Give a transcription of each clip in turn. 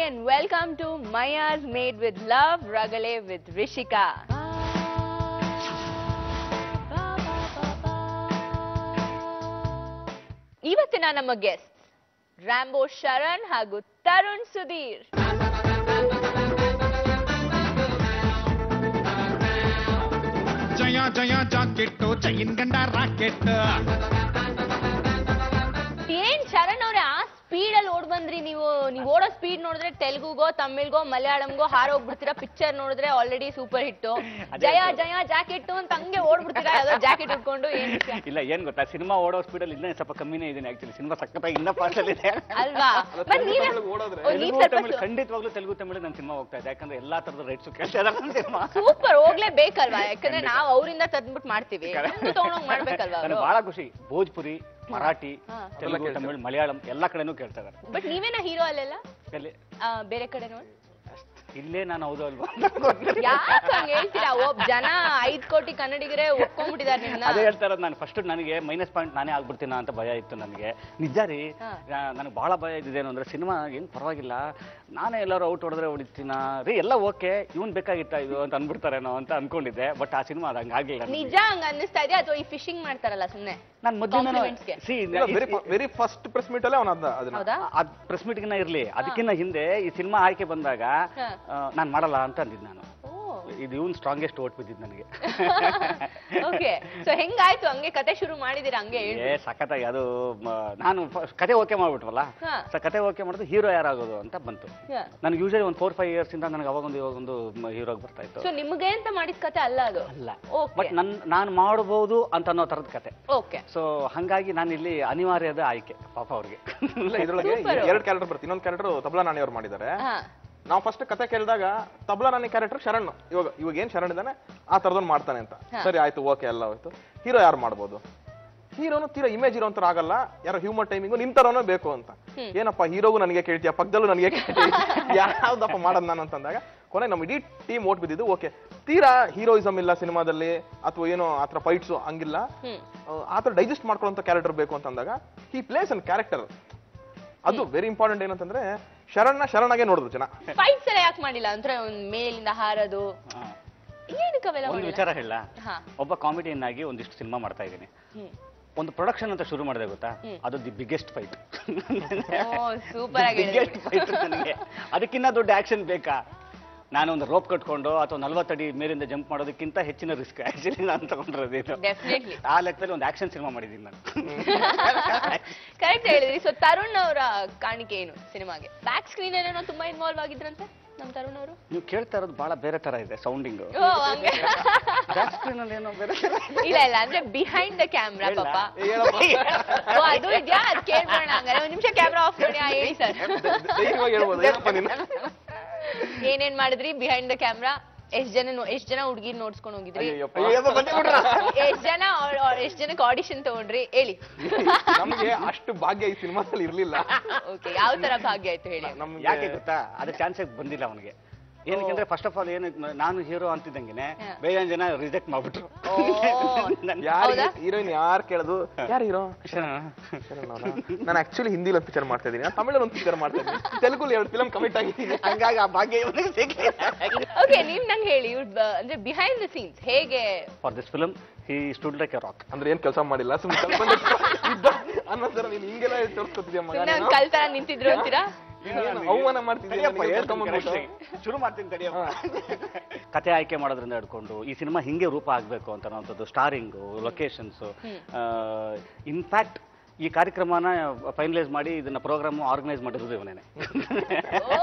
and welcome to Maya's Made with Love, Ragale with Rishika. ಇವತ್ತಿನ ನಮ್ಮ guest Rambo Sharan ಹಾಗೂ ತರುಣ್ ಸುಧೀರ್. ಜಯ ಜಯ ಜಾಕೆಟ್ ಜೈನ್ ಗಂಡ ರಾಕೆಟ್. ಏನ್ ಶರಣ್ ಅವ್ರೆ ಆ ಸ್ಪೀಡ್ ಅಲ್ಲಿ ಓಡ್ ಬಂದ್ರಿ ನೀವು ಓಡೋ ಸ್ಪೀಡ್ ನೋಡಿದ್ರೆ ತೆಲುಗುಗೋ ತಮಿಳ್ಗೋ ಮಲಯಾಳಂಗೋ ಹಾರೋಗ್ಬಿಡ್ತೀರಾ. ಪಿಕ್ಚರ್ ನೋಡಿದ್ರೆ ಆಲ್ರೆಡಿ ಸೂಪರ್ ಹಿಟ್. ಜಯ ಜಯ ಜಾಕೆಟ್ ಅಂತ ಹಂಗೆ ಓಡ್ಬಿಡ್ತೀರಾ ಯಾವ್ದೋ ಜಾಕೆಟ್ ಉಟ್ಕೊಂಡು. ಏನ್ ಇಲ್ಲ ಏನ್ ಗೊತ್ತಾ, ಸಿನಿಮಾ ಓಡೋ ಸ್ಪೀಡ್ ಅಲ್ಲಿ ಇನ್ನೂ ಸ್ವಲ್ಪ ಕಮ್ಮಿನೇ ಇದೀನಿ. ಆಕ್ಚುಲಿ ಸಿನಿಮಾ ಸಕ್ಕತ್ತಾಗಿ ಇನ್ನ ಫಾಸ್ಟ್ ಅಲ್ಲಿ ಇದೆ ಅಲ್ವಾ? ಖಂಡಿತವಾಗ್ಲೂ ತೆಲುಗು ತಮಿಳು ನಾನು ಸಿನಿಮಾ ಹೋಗ್ತಾ ಇದೆ. ಯಾಕಂದ್ರೆ ಎಲ್ಲಾ ತರದ ರೈಟ್ಸ್ ಕೇಳ್ತಾ ಇದ್ದಾರೆ ಸಿನಿಮಾ. ಸೂಪರ್, ಹೋಗ್ಲೇಬೇಕಲ್ವಾ? ಯಾಕಂದ್ರೆ ನಾವು ಅವರಿಂದ ತಂದ್ಬಿಟ್ಟು ಮಾಡ್ತೀವಿ, ತಗೊಂಡೋಗ್ ಮಾಡ್ಬೇಕಲ್ವಾ? ಬಹಳ ಖುಷಿ. ಭೋಜ್ಪುರಿ, ಮರಾಠಿ, ತೆಲುಗು, ತಮಿಳು, ಮಲಯಾಳಂ ಎಲ್ಲಾ ಕಡೆನೂ ಕೇಳ್ತಾ ಇದ್ದಾರೆ. ಬಟ್ ನೀವೇನ ಹೀರೋ ಅಲ್ಲೆಲ್ಲ ಬೇರೆ ಕಡೆ ನೋಡಿ ಇಲ್ಲೇ ನಾನು ಹೌದು ಅಲ್ವಾ? ಯಾಕೆ ಹಂಗ ಹೇಳ್ತೀರಾ? ಒಬ್ಬ ಜನ 5 ಕೋಟಿ ಕನ್ನಡಿಗರೇ ಒಪ್ಕೊಂಡ್ಬಿಟ್ಟಿದ್ದಾರೆ ನಿಮ್ನ. ಅದೇ ಹೇಳ್ತಾ ಇರೋದು. ನಾನು ಫಸ್ಟ್ ನನಗೆ ಮೈನಸ್ ಪಾಯಿಂಟ್ ನಾನೇ ಆಗ್ಬಿಡ್ತೀನ ಅಂತ ಭಯ ಇತ್ತು ನನಗೆ. ನಿಜ ರೀ, ನನಗೆ ಬಹಳ ಭಯ ಇದ್ದೇನು ಅಂದ್ರೆ ಸಿನಿಮಾ ಏನ್ ಪರವಾಗಿಲ್ಲ, ನಾನೇ ಎಲ್ಲರೂ ಔಟ್ ಹೊಡೆದ್ರೆ ಹೊಡಿತೀನ ರೀ, ಎಲ್ಲ ಓಕೆ, ಇವನ್ ಬೇಕಾಗಿತ್ತ ಇದು ಅಂತ ಅನ್ಬಿಡ್ತಾರೇನೋ ಅಂತ ಅನ್ಕೊಂಡಿದ್ದೆ. ಬಟ್ ಆ ಸಿನಿಮಾ ಅದಂಗ ಆಗಿಲ್ಲ. ನಿಜ ಹಂಗ ಅನ್ನಿಸ್ತಾ ಇದೆ ಅಥವಾ ಈ ಫಿಶಿಂಗ್ ಮಾಡ್ತಾರಲ್ಲ ಸುಮ್ನೆ? ನಾನು ಮೊದಲು ವೆರಿ ಫಸ್ಟ್ ಪ್ರೆಸ್ ಮೀಟ್ ಅಲ್ಲೇ ಅದ್ ಪ್ರೆಸ್ ಮೀಟ್ ಗಿನ್ನ ಇರ್ಲಿ, ಅದಕ್ಕಿಂತ ಹಿಂದೆ ಈ ಸಿನಿಮಾ ಆಯ್ಕೆ ಬಂದಾಗ ನಾನ್ ಮಾಡಲ್ಲ ಅಂತ ಅಂದಿದ್ದು ನಾನು. ಇದು ಇವನ್ ಸ್ಟ್ರಾಂಗೆಸ್ಟ್ ಓಟ್ ಬಿದ್ದಿದ್ದು ನನಗೆ. ಓಕೆ, ಸೊ ಹೆಂಗಾಯ್ತು? ಹಂಗೆ ಕತೆ ಶುರು ಮಾಡಿದಿರ? ಹಂಗೆ ಸಖತ್ತಾಗಿ ಅದು ನಾನು ಕತೆ ಓಕೆ ಮಾಡ್ಬಿಟ್ವಲ್ಲ, ಕತೆ ಓಕೆ ಮಾಡಿದ್ರೆ ಹೀರೋ ಯಾರಾಗೋದು ಅಂತ ಬಂತು. ನನಗೆ ಯೂಶಲಿ ಒಂದು 4-5 ಇಯರ್ಸ್ ಇಂದ ನನಗೆ ಅವಾಗೊಂದು ಹೀರೋಗೆ ಬರ್ತಾ ಇತ್ತು. ಸೊ ನಿಮ್ಗೆ ಅಂತ ಮಾಡಿದ ಕತೆ ಅಲ್ಲ ಅದು? ಅಲ್ಲ, ಬಟ್ ನಾನು ಮಾಡಬಹುದು ಅಂತ ಅನ್ನೋ ತರದ ಕತೆ. ಓಕೆ, ಸೊ ಹಂಗಾಗಿ ನಾನು ಇಲ್ಲಿ ಅನಿವಾರ್ಯದ ಆಯ್ಕೆ ಪಾಪ ಅವ್ರಿಗೆ. ಇದ್ರೊಳಗೆ 2 ಕ್ಯಾರೆಕ್ಟರ್ ಬರ್ತೀನಿ. ಇನ್ನೊಂದು ಕ್ಯಾರೆಕ್ಟರ್ ತಬಲಾ ನಾಣಿ ಅವ್ರು ಮಾಡಿದ್ದಾರೆ. ನಾವು ಫಸ್ಟ್ ಕತೆ ಕೇಳಿದಾಗ ತಬಲಾ ನಾಣಿ ಕ್ಯಾರೆಕ್ಟರ್ ಶರಣ್, ಇವಾಗ ಏನ್ ಶರಣ್ ಇದ್ದಾನೆ ಆ ತರದೊಂದು ಮಾಡ್ತಾನೆ ಅಂತ. ಸರಿ ಆಯ್ತು, ಓಕೆ, ಎಲ್ಲ ಹೋಯ್ತು. ಹೀರೋ ಯಾರು ಮಾಡ್ಬೋದು? ಹೀರೋನು ತೀರಾ ಇಮೇಜ್ ಇರೋ ಒಂಥರ ಆಗಲ್ಲ, ಯಾರೋ ಹ್ಯೂಮರ್ ಟೈಮಿಂಗು ನಿನ್ ತರನೂ ಬೇಕು ಅಂತ. ಏನಪ್ಪ ಹೀರೋಗೂ ನನಗೆ ಕೇಳ್ತೀಯ, ಪಕ್ಕದಲ್ಲೂ ನನಗೆ ಕೇಳ್ತೀಯ, ಯಾವ್ದಪ್ಪ ಮಾಡೋದು ನಾನು ಅಂತಂದಾಗ ಕೊನೆ ನಮ್ ಇಡೀ ಟೀಮ್ ಓಟ್ ಬಿದ್ದಿದ್ದು. ಓಕೆ, ತೀರಾ ಹೀರೋಯಿಸಮ್ ಇಲ್ಲ ಸಿನಿಮಾದಲ್ಲಿ, ಅಥವಾ ಏನೋ ಆತರ ಫೈಟ್ಸ್ ಹಂಗಿಲ್ಲ, ಆತರ ಡೈಜೆಸ್ಟ್ ಮಾಡ್ಕೊಳ್ಳೋ ಕ್ಯಾರೆಕ್ಟರ್ ಬೇಕು ಅಂತಂದಾಗ ಹಿ ಪ್ಲೇಸ್ ಅನ್ ಕ್ಯಾರೆಕ್ಟರ್. ಅದು ವೆರಿ ಇಂಪಾರ್ಟೆಂಟ್. ಏನಂತಂದ್ರೆ ಶರಣಾಗೆ ನೋಡಿದ್ರು ಜನ. ಫೈಟ್ಸ್ ಎಲ್ಲ ಯಾಕೆ ಮಾಡಿಲ್ಲ ಅಂದ್ರೆ ಒಂದ್ ಮೇಲಿಂದ ಹಾರೋದು ಒಂದು ವಿಚಾರ ಹೇಳ. ಒಬ್ಬ ಕಾಮಿಡಿಯನ್ ಆಗಿ ಒಂದಿಷ್ಟು ಸಿನಿಮಾ ಮಾಡ್ತಾ ಇದ್ದೀನಿ. ಒಂದು ಪ್ರೊಡಕ್ಷನ್ ಅಂತ ಶುರು ಮಾಡಿದೆ ಗೊತ್ತಾ, ಅದು the biggest fight. Biggest fight ನನಗೆ. ಅದಕ್ಕಿಂತ ದೊಡ್ಡ ಆಕ್ಷನ್ ಬೇಕಾ? ನಾನು ಒಂದು ರೋಪ್ ಕಟ್ಕೊಂಡು ಅಥವಾ 40 ಅಡಿ ಮೇಲಿಂದ ಜಂಪ್ ಮಾಡೋದಕ್ಕಿಂತ ಹೆಚ್ಚಿನ ರಿಸ್ಕ್ ಆಕ್ಚುಲಿ ನಾನು ತಗೊಂಡಿರೋದು ಇದು. ಆ ಲೆಕ್ಕದಲ್ಲಿ ಒಂದು ಆಕ್ಷನ್ ಸಿನಿಮಾ ಮಾಡಿದ್ದೀನಿ ನಾನು. ಕರೆಕ್ಟ್ ಹೇಳಿದ್ರಿ. ಸೊ ತರುಣ್ ಅವರ ಕಾಣಿಕೆ ಏನು ಸಿನಿಮಾಗೆ? ಬ್ಯಾಕ್ ಸ್ಕ್ರೀನ್ ಏನೋ ತುಂಬಾ ಇನ್ವಾಲ್ವ್ ಆಗಿದ್ರಂತೆ ನಮ್ ತರುಣ್ ಅವರು. ನೀವು ಕೇಳ್ತಾ ಇರೋದು ಬಹಳ ಬೇರೆ ತರ ಇದೆ ಸೌಂಡಿಂಗ್. ಬ್ಯಾಕ್ ಸ್ಕ್ರೀನ್ ಅಲ್ಲಿ ಏನೋ ಬೇರೆ. ಇಲ್ಲ ಅಂದ್ರೆ ಬಿಹೈಂಡ್ ದ ಕ್ಯಾಮ್ರಾ ಪಾಪ ಅದು ಇದ್ಯಾ? ಅದು ಕೇಳ್ಬೋಣ. ಹಂಗಾರೆ 1 ನಿಮಿಷ ಕ್ಯಾಮ್ರಾ ಆಫ್ ಮಾಡಿ ಹೇಳಿ ಸರ್. ಏನೇನ್ ಮಾಡಿದ್ರಿ ಬಿಹೈಂಡ್ ದ ಕ್ಯಾಮ್ರಾ? ಎಷ್ಟ್ ಜನ ಹುಡುಗಿರ್ ನೋಡ್ಸ್ಕೊಂಡ್ ಹೋಗಿದ್ರಿ? ಎಷ್ಟ್ ಜನಕ್ಕೆ ಆಡಿಷನ್ ತಗೊಂಡ್ರಿ ಹೇಳಿ? ನಮ್ಗೆ ಅಷ್ಟು ಭಾಗ್ಯ ಈ ಸಿನಿಮಾದಲ್ಲಿ ಇರ್ಲಿಲ್ಲ. ಓಕೆ, ಯಾವ ತರ ಭಾಗ್ಯ ಆಯ್ತು ಹೇಳಿ? ಯಾಕೆ ಗೊತ್ತಾ, ಅದು ಚಾನ್ಸ್ ಬಂದಿಲ್ಲ ಅವನಿಗೆ. ಏನಕ್ಕೆ ಫಸ್ಟ್ ಆಫ್ ಆಲ್ ಏನು, ನಾನು ಹೀರೋ ಅಂತಿದ್ದಂಗೆನೆ ಬೇಜಾನ್ ಜನ ರಿಜೆಕ್ಟ್ ಮಾಡ್ಬಿಟ್ರು. ಹೀರೋಯಿನ್ ಯಾರು ಕೇಳೋದು, ಯಾರು ಹೀರೋ? ನಾನು ಆಕ್ಚುಲಿ ಹಿಂದಿಲಿ ಒಂದು ಪಿಕ್ಚರ್ ಮಾಡ್ತಾ ಇದ್ದೀನಿ, ತಮಿಳಲ್ಲಿ ಒಂದು ಪಿಕ್ಚರ್ ಮಾಡ್ತಾ ಇದ್ದೀನಿ, ತೆಲುಗು 2 ಫಿಲಂ ಕಮಿಟ್ ಆಗಿದ್ದೀನಿ. ಹಂಗಾಗಿ ಆ ಭಾಗ್ಯ ಓಕೆ, ನೀವ್ ನಂಗೆ ಹೇಳಿ ಅಂದ್ರೆ ಬಿಹೈಂಡ್ ದ ಸೀನ್ಸ್ ಹೇಗೆ? For this film he stood like A rock. ಅಂದ್ರೆ ಏನ್ ಕೆಲಸ ಮಾಡಿಲ್ಲ, ಸುಮ್ಮನೆ ಅನ್ನೋದರ ನೀನು ಹಿಂಗೆಲ್ಲ ತೋರಿಸ್ಕೊತಿದ್ಯಾ? ಕಲ್ತರ ನಿಂತಿದ್ರು ಅಂತೀರಾ? ಅವಮಾನ ಮಾಡ್ತಿದ್ದೀಯ. ಶುರು ಮಾಡ್ತೀನಿ ತಡಿಯಪ್ಪ. ಕತೆ ಆಯ್ಕೆ ಮಾಡೋದ್ರಿಂದ ಹಿಡ್ಕೊಂಡು ಈ ಸಿನಿಮಾ ಹಿಂಗೆ ರೂಪ ಆಗ್ಬೇಕು ಅಂತ ಅನ್ನೋಂಥದ್ದು, ಸ್ಟಾರಿಂಗು, ಲೊಕೇಶನ್ಸ್, ಇನ್ಫ್ಯಾಕ್ಟ್ ಈ ಕಾರ್ಯಕ್ರಮನ ಫೈನಲೈಸ್ ಮಾಡಿ ಇದನ್ನ ಪ್ರೋಗ್ರಾಮ್ ಆರ್ಗನೈಸ್ ಮಾಡಿರೋದು ಇವನೇನೆ.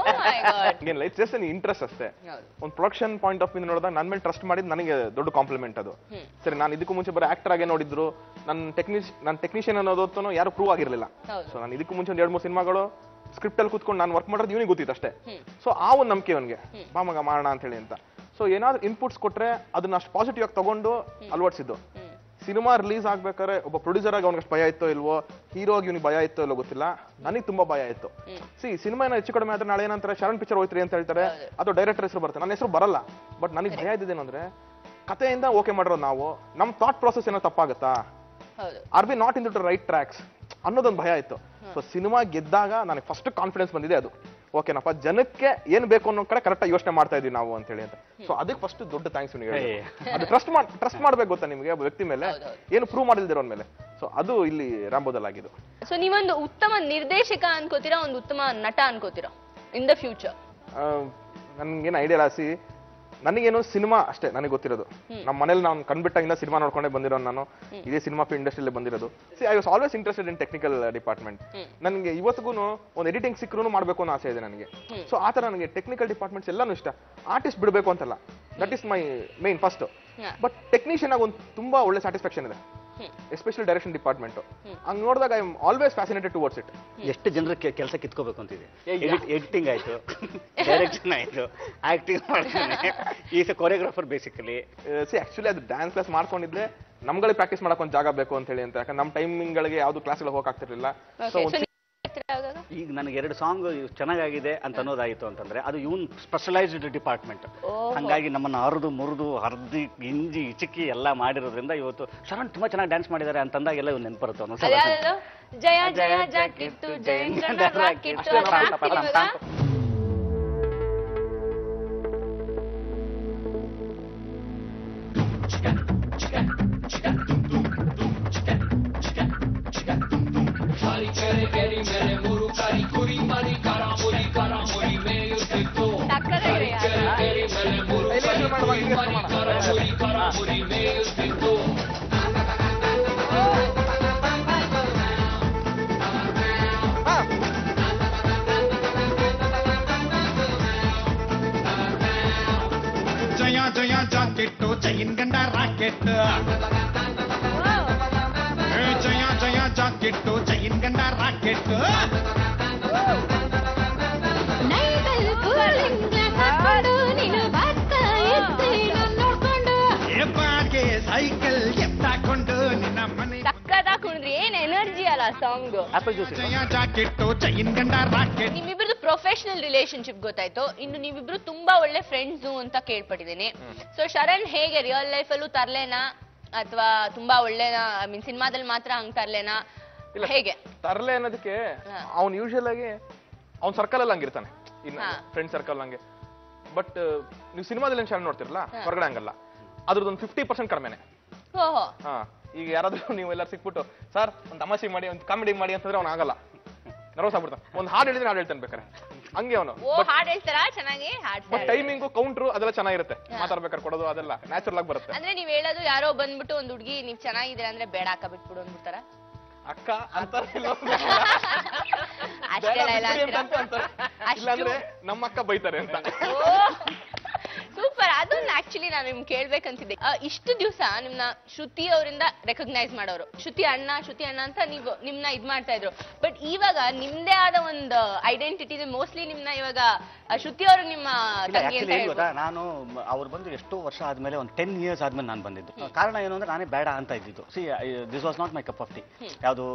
ಜಸ್ಟ್ ಇಂಟ್ರೆಸ್ಟ್ ಅಷ್ಟೇ. ಒಂದು ಪ್ರೊಡಕ್ಷನ್ ಪಾಯಿಂಟ್ ಆಫ್ ವ್ಯೂ ನೋಡಿದಾಗ ನನ್ನ ಮೇಲೆ ಟ್ರಸ್ಟ್ ಮಾಡಿದ್ ನನಗೆ ದೊಡ್ಡ ಕಾಂಪ್ಲಿಮೆಂಟ್ ಅದು. ಸರಿ, ನಾನು ಇದಕ್ಕೂ ಮುಂಚೆ ಬರೀ ಆಕ್ಟರ್ ಆಗೇ ನೋಡಿದ್ರು, ನನ್ನ ಟೆಕ್ನಿಷಿಯನ್ ಅನ್ನೋದೊತ್ತನೋ ಯಾರು ಪ್ರೂವ್ ಆಗಿರ್ಲಿಲ್ಲ. ಸೊ ನಾನು ಇದಕ್ಕೂ ಮುಂಚೆ 2-3 ಸಿನಿಮಾಗಳು ಸ್ಕ್ರಿಪ್ಟ್ ಅಲ್ಲಿ ಕೂತ್ಕೊಂಡು ನಾನು ವರ್ಕ್ ಮಾಡೋದು ಇವನಿಗೆ ಗೊತ್ತಿತ್ತು ಅಷ್ಟೇ. ಸೊ ಆ ಒಂದು ನಂಬಿಕೆ ಅವನಿಗೆ, ಬಾ ಮಗ ಮಾಡೋಣ ಅಂತ ಹೇಳಿ ಅಂತ. ಸೊ ಏನಾದ್ರು ಇನ್ಪುಟ್ಸ್ ಕೊಟ್ರೆ ಅದನ್ನ ಅಷ್ಟು ಪಾಸಿಟಿವ್ ಆಗಿ ತಗೊಂಡು ಅಳವಡಿಸಿದ್ದು. ಸಿನಿಮಾ ರಿಲೀಸ್ ಆಗ್ಬೇಕಾದ್ರೆ ಒಬ್ಬ ಪ್ರೊಡ್ಯೂಸರ್ ಆಗಿ ಅವ್ನಿಗೆ ಭಯ ಇತ್ತೋ ಇಲ್ವೋ, ಹೀರೋ ಆಗಿ ಇವ್ನಿಗೆ ಭಯ ಇತ್ತೋ ಇಲ್ಲೋ ಗೊತ್ತಿಲ್ಲ, ನನಗೆ ತುಂಬಾ ಭಯ ಇತ್ತು. ಸಿನಿಮಾ ಏನೋ ಹೆಚ್ಚು ಕಡಿಮೆ ಆದ್ರೆ ನಾಳೆ ಏನಂತಾರೆ, ಶರಣ್ ಪಿಕ್ಚರ್ ಹೋಯ್ತ್ರಿ ಅಂತ ಹೇಳ್ತಾರೆ, ಅಥವಾ ಡೈರೆಕ್ಟರ್ ಹೆಸರು ಬರುತ್ತೆ, ನನ್ನ ಹೆಸರು ಬರಲ್ಲ. ಬಟ್ ನನಗೆ ಭಯ ಇದ್ದೇನಂದ್ರೆ ಕಥೆಯಿಂದ ಓಕೆ ಮಾಡಿರೋದು ನಾವು, ನಮ್ ಥಾಟ್ ಪ್ರಾಸೆಸ್ ಏನೋ ತಪ್ಪಾಗುತ್ತಾ, are be not in the right tracks ಅನ್ನೋದೊಂದು ಭಯ ಇತ್ತು. ಸೊ ಸಿನಿಮಾ ಗೆದ್ದಾಗ ನನಗೆ ಫಸ್ಟ್ ಕಾನ್ಫಿಡೆನ್ಸ್ ಬಂದಿದೆ ಅದು. ಓಕೆನಪ್ಪ ಜನಕ್ಕೆ ಏನ್ ಬೇಕು ಅನ್ನೋ ಕಡೆ ಕರೆಕ್ಟ್ ಯೋಚನೆ ಮಾಡ್ತಾ ಇದೀವಿ ನಾವು ಅಂತ ಹೇಳಿ ಅಂತ. ಸೊ ಅದಕ್ಕೆ ಫಸ್ಟ್ ದೊಡ್ಡ ಥ್ಯಾಂಕ್ಸ್ ನೀವು ಹೇಳಿ. ಅದು ಟ್ರಸ್ಟ್ ಮಾಡ್ಬೇಕು ಗೊತ್ತಾ ನಿಮ್ಗೆ ಒಬ್ಬ ವ್ಯಕ್ತಿ ಮೇಲೆ, ಏನು ಪ್ರೂವ್ ಮಾಡಿಲ್ದಿರೋ ಮೇಲೆ. ಸೊ ಅದು ಇಲ್ಲಿ ರಾಂಬೋದಲ್ಲಿ ಆಗಿದ್ದು. ಸೊ ನೀವೊಂದು ಉತ್ತಮ ನಿರ್ದೇಶಕ ಅನ್ಕೋತೀರಾ, ಒಂದು ಉತ್ತಮ ನಟ ಅನ್ಕೋತೀರಾ ಇನ್ ದ ಫ್ಯೂಚರ್? ನನ್ಗೇನು ಐಡಿಯಾ ಇಲ್ಲ. ನನಗೇನು ಸಿನಿಮಾ ಅಷ್ಟೇ ನನಗೆ ಗೊತ್ತಿರೋದು. ನಮ್ಮ ಮನೇಲಿ ನಾನು ಕಂಡ್ಬಿಟ್ಟಾಗಿಂದ ಸಿನಿಮಾ ನೋಡ್ಕೊಂಡೇ ಬಂದಿರೋ ನಾನು. ಇದೇ ಸಿನಿಮಾ ಇಂಡಸ್ಟ್ರಿಯಲ್ಲೇ ಬಂದಿರೋದು. I was always interested in technical department. ನನಗೆ ಇವತ್ತಿಗೂ ಒಂದು ಎಡಿಟಿಂಗ್ ಸಿಕ್ಕರೂ ಮಾಡಬೇಕು ಅನ್ನೋ ಆಸೆ ಇದೆ ನನಗೆ. ಸೊ ಆ ಥರ ನನಗೆ ಟೆಕ್ನಿಕಲ್ ಡಿಪಾರ್ಟ್ಮೆಂಟ್ಸ್ ಎಲ್ಲಾನು ಇಷ್ಟ. ಆರ್ಟಿಸ್ಟ್ ಬಿಡಬೇಕು ಅಂತಲ್ಲ, that is my main first. But technician ಆಗಿ ಒಂದು ತುಂಬಾ ಒಳ್ಳೆ ಸ್ಯಾಟಿಸ್ಫ್ಯಾಕ್ಷನ್ ಇದೆ, ಎಸ್ಪೆಷಲಿ ಡೈರೆಕ್ಷನ್ ಡಿಪಾರ್ಟ್ಮೆಂಟ್. ಹಂಗ್ ನೋಡಿದಾಗ I am always fascinated towards it. ಎಷ್ಟು ಜನರ ಕೆಲಸ ಕಿತ್ಕೋಬೇಕು ಅಂತಿದೆ. ಎಡಿಟಿಂಗ್ ಆಯ್ತು, ಡೈರೆಕ್ಷನ್ ಆಯ್ತು, ಆಕ್ಟಿಂಗ್ ಮಾಡ್ತಾನೆ, is A choreographer basically. Actually ಅದು ಡ್ಯಾನ್ಸ್ ಕ್ಲಾಸ್ ಮಾಡ್ಕೊಂಡಿದ್ರೆ ನಮ್ಗಳಿಗೆ ಪ್ರಾಕ್ಟೀಸ್ ಮಾಡಕ್ ಒಂದು ಜಾಗ ಬೇಕು ಅಂತ ಹೇಳಿ ಅಂತ. ಯಾಕಂದ್ರೆ ನಮ್ಮ ಟೈಮಿಂಗ್ ಗಳಿಗೆ ಯಾವ್ದು ಕ್ಲಾಸ್ಗಳಿಗೆ ಹೋಗಕ್ತಿರ್ಲಿಲ್ಲ. ಸೊ ಈಗ ನನಗೆ 2 ಸಾಂಗ್ ಚೆನ್ನಾಗಿದೆ ಅಂತ ಅನ್ನೋದಾಯಿತು ಅಂತಂದ್ರೆ ಅದು ಇವನ್ ಸ್ಪೆಷಲೈಸ್ಡ್ ಡಿಪಾರ್ಟ್ಮೆಂಟ್. ಹಂಗಾಗಿ ನಮ್ಮನ್ನ ಹರ್ದಿ ಗಿಂಜಿ ಇಚಕಿ ಎಲ್ಲ ಮಾಡಿರೋದ್ರಿಂದ ಇವತ್ತು ಶರಣ್ ತುಂಬಾ ಚೆನ್ನಾಗಿ ಡ್ಯಾನ್ಸ್ ಮಾಡಿದ್ದಾರೆ ಅಂತಂದಾಗ ಎಲ್ಲ ಇವ್ನು ನೆನಪರುತ್ತೆ ಅನ್ನೋ. ಜಯ ಜಯ ಜಾಕೆಟ್ಟು ಜಯ ರಾಕೆಟ್ಟು ಜಯ ಜಯ ಜಾಕೆಟ್ಟು ಚೈನ್ ಗಂಡ ರಾಕೆಟ್. ಜಯ ಜಯ ಜಾಕೆಟ್ಟು ಚೈನ್ ಗಂಡ ರಾಕೆಟ್. ಸೈಕಲ್ ಎತ್ತಾಕೊಂಡು ನಿನ್ನ ಮನೆ ಸಕ್ಕತ್ತಾಗಿ ಕುಣಿದ್ರಿ. ಏನ್ ಎನರ್ಜಿ ಅಲ್ಲ ಸಾಂಗ್. ಜಯ ಜಾಕೆಟ್ಟು ಚೈನ್ ಗಂಡ ರಾಕೆಟ್. ನಿಮ್ಮಿಬ್ರದ್ದು ಪ್ರೊಫೆಷನಲ್ ರಿಲೇಶನ್ಶಿಪ್ ಗೊತ್ತಾಯ್ತು. ಇನ್ನು ನೀವಿಬ್ರು ತುಂಬಾ ಒಳ್ಳೆ ಫ್ರೆಂಡ್ಸ್ ಅಂತ ಕೇಳ್ಪಟ್ಟಿದ್ದೀನಿ. ಸೊ ಶರಣ್ ಹೇಗೆ ರಿಯಲ್ ಲೈಫ್ ಅಲ್ಲೂ ತರ್ಲೇನಾ ಅಥವಾ ತುಂಬಾ ಒಳ್ಳೆನಾ? ಐ ಮೀನ್ ಸಿನಿಮಾದಲ್ಲಿ ಮಾತ್ರ ಹಂಗ್ ತರ್ಲೇನಾ, ಹೇಗೆ? ತರ್ಲೆ ಅನ್ನೋದಕ್ಕೆ ಅವ್ನು ಯೂಶುವಲ್ ಆಗಿ ಅವ್ನ ಸರ್ಕಲ್ ಅಲ್ಲಿ ಹಂಗಿರ್ತಾನೆ, ಇನ್ನು ಫ್ರೆಂಡ್ ಸರ್ಕಲ್ ಹಂಗೆ. ಬಟ್ ನೀವು ಸಿನಿಮಾದಲ್ಲಿ ಏನ್ ಶರಣ್ ನೋಡ್ತಿರಲ್ಲ, ಹೊರಗಡೆ ಹಂಗಲ್ಲ. ಅದ್ರದ್ದೊಂದು 50% ಕಡಿಮೆನೆ. ಹಾ, ಈಗ ಯಾರಾದ್ರೂ ನೀವು ಎಲ್ಲರೂ ಸಿಕ್ಬಿಟ್ಟು ಸರ್ ಒಂದು ತಮಾಷೆ ಮಾಡಿ ಒಂದು ಕಾಮಿಡಿ ಮಾಡಿ ಅಂತಂದ್ರೆ ಅವ್ನು ಆಗಲ್ಲ, ನರ್ವಸ್ ಆಗ್ಬಿಡ್ತಾನೆ. ಒಂದು ಹಾಡು ಹೇಳಿದ್ರೆ ಹಾಡು ಹೇಳ್ತಾನೆ ಬೇಕಾರೆ, ಹಂಗೆ ಅವನು. ಹಾಡ್ ಹೇಳ್ತಾರ ಚೆನ್ನಾಗಿ? ಬಟ್ ಟೈಮಿಂಗು ಕೌಂಟ್ರು ಅದೆಲ್ಲ ಚೆನ್ನಾಗಿರುತ್ತೆ, ಮಾತಾಡ್ಬೇಕಾದ್ರೆ ಕೊಡೋದು ಅದೆಲ್ಲ ನ್ಯಾಚುರಲ್ ಆಗಿ ಬರುತ್ತೆ. ಅಂದ್ರೆ ನೀವ್ ಹೇಳೋದು ಯಾರೋ ಬಂದ್ಬಿಟ್ಟು ಒಂದ್ ಹುಡುಗಿ ನೀವ್ ಚೆನ್ನಾಗಿದ್ದೀರಾ ಅಂದ್ರೆ ಬೇಡ ಅಕ್ಕ ಬಿಟ್ಬಿಡು ಅಂದ್ಬಿಡ್ತಾರ? ಅಕ್ಕ ಅಂತಾರೆ, ಇಲ್ಲಾಂದ್ರೆ ನಮ್ಮ ಅಕ್ಕ ಬೈತಾರೆ ಅಂತ. ಸೂಪರ್. ಅದನ್ನ ಆಕ್ಚುಲಿ ನಾನು ನಿಮ್ಗೆ ಕೇಳ್ಬೇಕಂತಿದ್ದೆ. ಇಷ್ಟು ದಿವಸ ನಿಮ್ನ ಶ್ರುತಿ ಅವರಿಂದ ರೆಕಗ್ನೈಸ್ ಮಾಡೋರು, ಶ್ರುತಿ ಅಣ್ಣ ಅಂತ ನೀವು ನಿಮ್ನ ಇದ್ ಮಾಡ್ತಾ ಇದ್ರು. ಬಟ್ ಇವಾಗ ನಿಮ್ದೇ ಆದ ಒಂದು ಐಡೆಂಟಿಟಿ ಇದೆ. ಮೋಸ್ಟ್ಲಿ ನಿಮ್ನ ಇವಾಗ ಶ್ರುತಿ ಅವರು ನಿಮ್ಮ ತಂಗಿ ಅಂತ ಹೇಳ್ಬೋದು. ನಾನು ಅವ್ರು ಬಂದು ಎಷ್ಟೋ ವರ್ಷ ಆದ್ಮೇಲೆ ಒಂದು 10 years ಆದ್ಮೇಲೆ ನಾನು ಬಂದಿದ್ದು. ಕಾರಣ ಏನು ಅಂದ್ರೆ ನಾನೇ ಬೇಡ ಅಂತ ಇದ್ದಿದ್ದು. This was not my cup of tea. ಯಾವುದು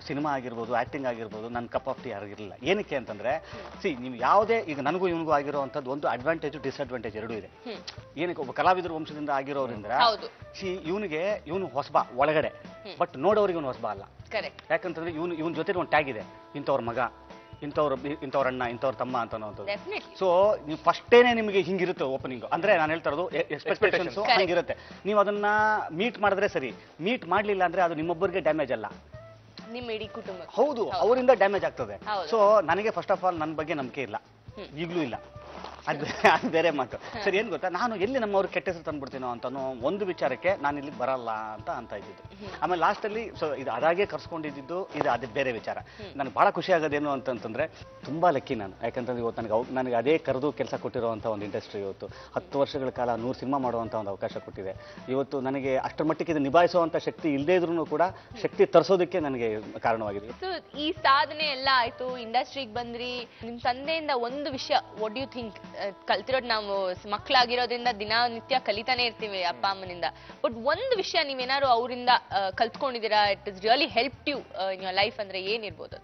ಸಿನಿಮಾ ಆಗಿರ್ಬೋದು, ಆಕ್ಟಿಂಗ್ ಆಗಿರ್ಬೋದು, ನನ್ನ ಕಪ್ ಆಫ್ ಟೀ ಆಗಿರಲಿಲ್ಲ. ಏನಕ್ಕೆ ಅಂತಂದ್ರೆ ನೀವು ಯಾವುದೇ ಈಗ ನನಗೂ ಇವನಿಗೂ ಆಗಿರುವಂತದ್ದು ಒಂದು ಅಡ್ವಾಂಟೇಜ್ ಡಿಸ್ಅಡ್ವಾಂಟೇಜ್ ಎರಡೂ ಇದೆ. ಏನಕ್ಕೆ ಒಬ್ಬ ಕಲಾವಿದರ ವಂಶದಿಂದ ಆಗಿರೋದ್ರಿಂದ ಇವನು ಹೊಸಬ ಒಳಗಡೆ, ಬಟ್ ನೋಡೋರಿಗೆ ಇವನು ಹೊಸಬ ಅಲ್ಲ. ಯಾಕಂತಂದ್ರೆ ಇವನ್ ಜೊತೆ ಒಂದು ಟ್ಯಾಗ್ ಇದೆ, ಇಂಥವ್ರ ಮಗ, ಇಂಥವ್ರ ಅಣ್ಣ, ಇಂಥವ್ರ ತಮ್ಮ ಅಂತ ಅನ್ನೋದು. ಸೊ ನೀವು ಫಸ್ಟೇನೆ ನಿಮಗೆ ಹಿಂಗಿರುತ್ತೆ ಓಪನಿಂಗ್. ಅಂದ್ರೆ ನಾನು ಹೇಳ್ತಾ ಇರೋದು ಎಕ್ಸ್ಪೆಕ್ಟೇಷನ್ಸ್ ಹಂಗಿರುತ್ತೆ. ನೀವು ಅದನ್ನ ಮೀಟ್ ಮಾಡಿದ್ರೆ ಸರಿ, ಮೀಟ್ ಮಾಡ್ಲಿಲ್ಲ ಅಂದ್ರೆ ಅದು ನಿಮ್ಮೊಬ್ಬರಿಗೆ ಡ್ಯಾಮೇಜ್ ಅಲ್ಲ, ನಿಮ್ಮ ಇಡೀ ಕುಟುಂಬ. ಹೌದು, ಅವರಿಂದ ಡ್ಯಾಮೇಜ್ ಆಗ್ತದೆ. ಸೊ ನನಗೆ ಫಸ್ಟ್ ಆಫ್ ಆಲ್ ನನ್ನ ಬಗ್ಗೆ ನಂಬಿಕೆ ಇಲ್ಲ, ಈಗಲೂ ಇಲ್ಲ. ಅದು ಬೇರೆ ಮಾತು. ಸರಿ, ಏನ್ ಗೊತ್ತಾ, ನಾನು ಎಲ್ಲಿ ನಮ್ಮವ್ರು ಕೆಟ್ಟ ಹೆಸರು ತಂದ್ಬಿಡ್ತೀನೋ ಅಂತ ಒಂದು ವಿಚಾರಕ್ಕೆ ನಾನು ಇಲ್ಲಿ ಬರಲ್ಲ ಅಂತ ಇದ್ದಿದ್ದು. ಆಮೇಲೆ ಲಾಸ್ಟ್ ಅಲ್ಲಿ ಸೊ ಇದು ಅದಾಗೆ ಕರ್ಸ್ಕೊಂಡಿದ್ದು ಇದು ಅದೇ ಬೇರೆ ವಿಚಾರ. ನನಗೆ ಬಹಳ ಖುಷಿ ಆಗೋದೇನು ಅಂತಂದ್ರೆ ತುಂಬಾ ಲಕ್ಕಿ ನಾನು. ಯಾಕಂತಂದ್ರೆ ಇವತ್ತು ನನಗೆ ಅದೇ ಕರೆದು ಕೆಲಸ ಕೊಟ್ಟಿರುವಂಥ ಒಂದು ಇಂಡಸ್ಟ್ರಿ ಇವತ್ತು 10 ವರ್ಷಗಳ ಕಾಲ 100 ಸಿನಿಮಾ ಮಾಡುವಂಥ ಒಂದು ಅವಕಾಶ ಕೊಟ್ಟಿದೆ. ಇವತ್ತು ನನಗೆ ಅಷ್ಟರ ಮಟ್ಟಿಗೆ ಇದು ನಿಭಾಯಿಸುವಂಥ ಶಕ್ತಿ ಇಲ್ಲದೇ ಇದ್ರೂ ಕೂಡ ಶಕ್ತಿ ತರಿಸೋದಕ್ಕೆ ನನಗೆ ಕಾರಣವಾಗಿದೆ. ಈ ಸಾಧನೆ ಎಲ್ಲ ಆಯ್ತು, ಇಂಡಸ್ಟ್ರಿಗೆ ಬಂದ್ರಿ. ನಿಮ್ ತಂದೆಯಿಂದ ಒಂದು ವಿಷಯ, ವಾಟ್ ಯು ಥಿಂಕ್? ಕಲ್ತಿರೋದು ನಾವು ಮಕ್ಕಳಾಗಿರೋದ್ರಿಂದ ದಿನನಿತ್ಯ ಕಲಿತಾನೆ ಇರ್ತೀವಿ ಅಪ್ಪ ಅಮ್ಮನಿಂದ. ಬಟ್ ಒಂದು ವಿಷಯ ನೀವೇನಾದ್ರು ಅವರಿಂದ ಕಲ್ತ್ಕೊಂಡಿದ್ದೀರಾ, it is really help you in your life, ಅಂದ್ರೆ ಏನಿರ್ಬೋದು?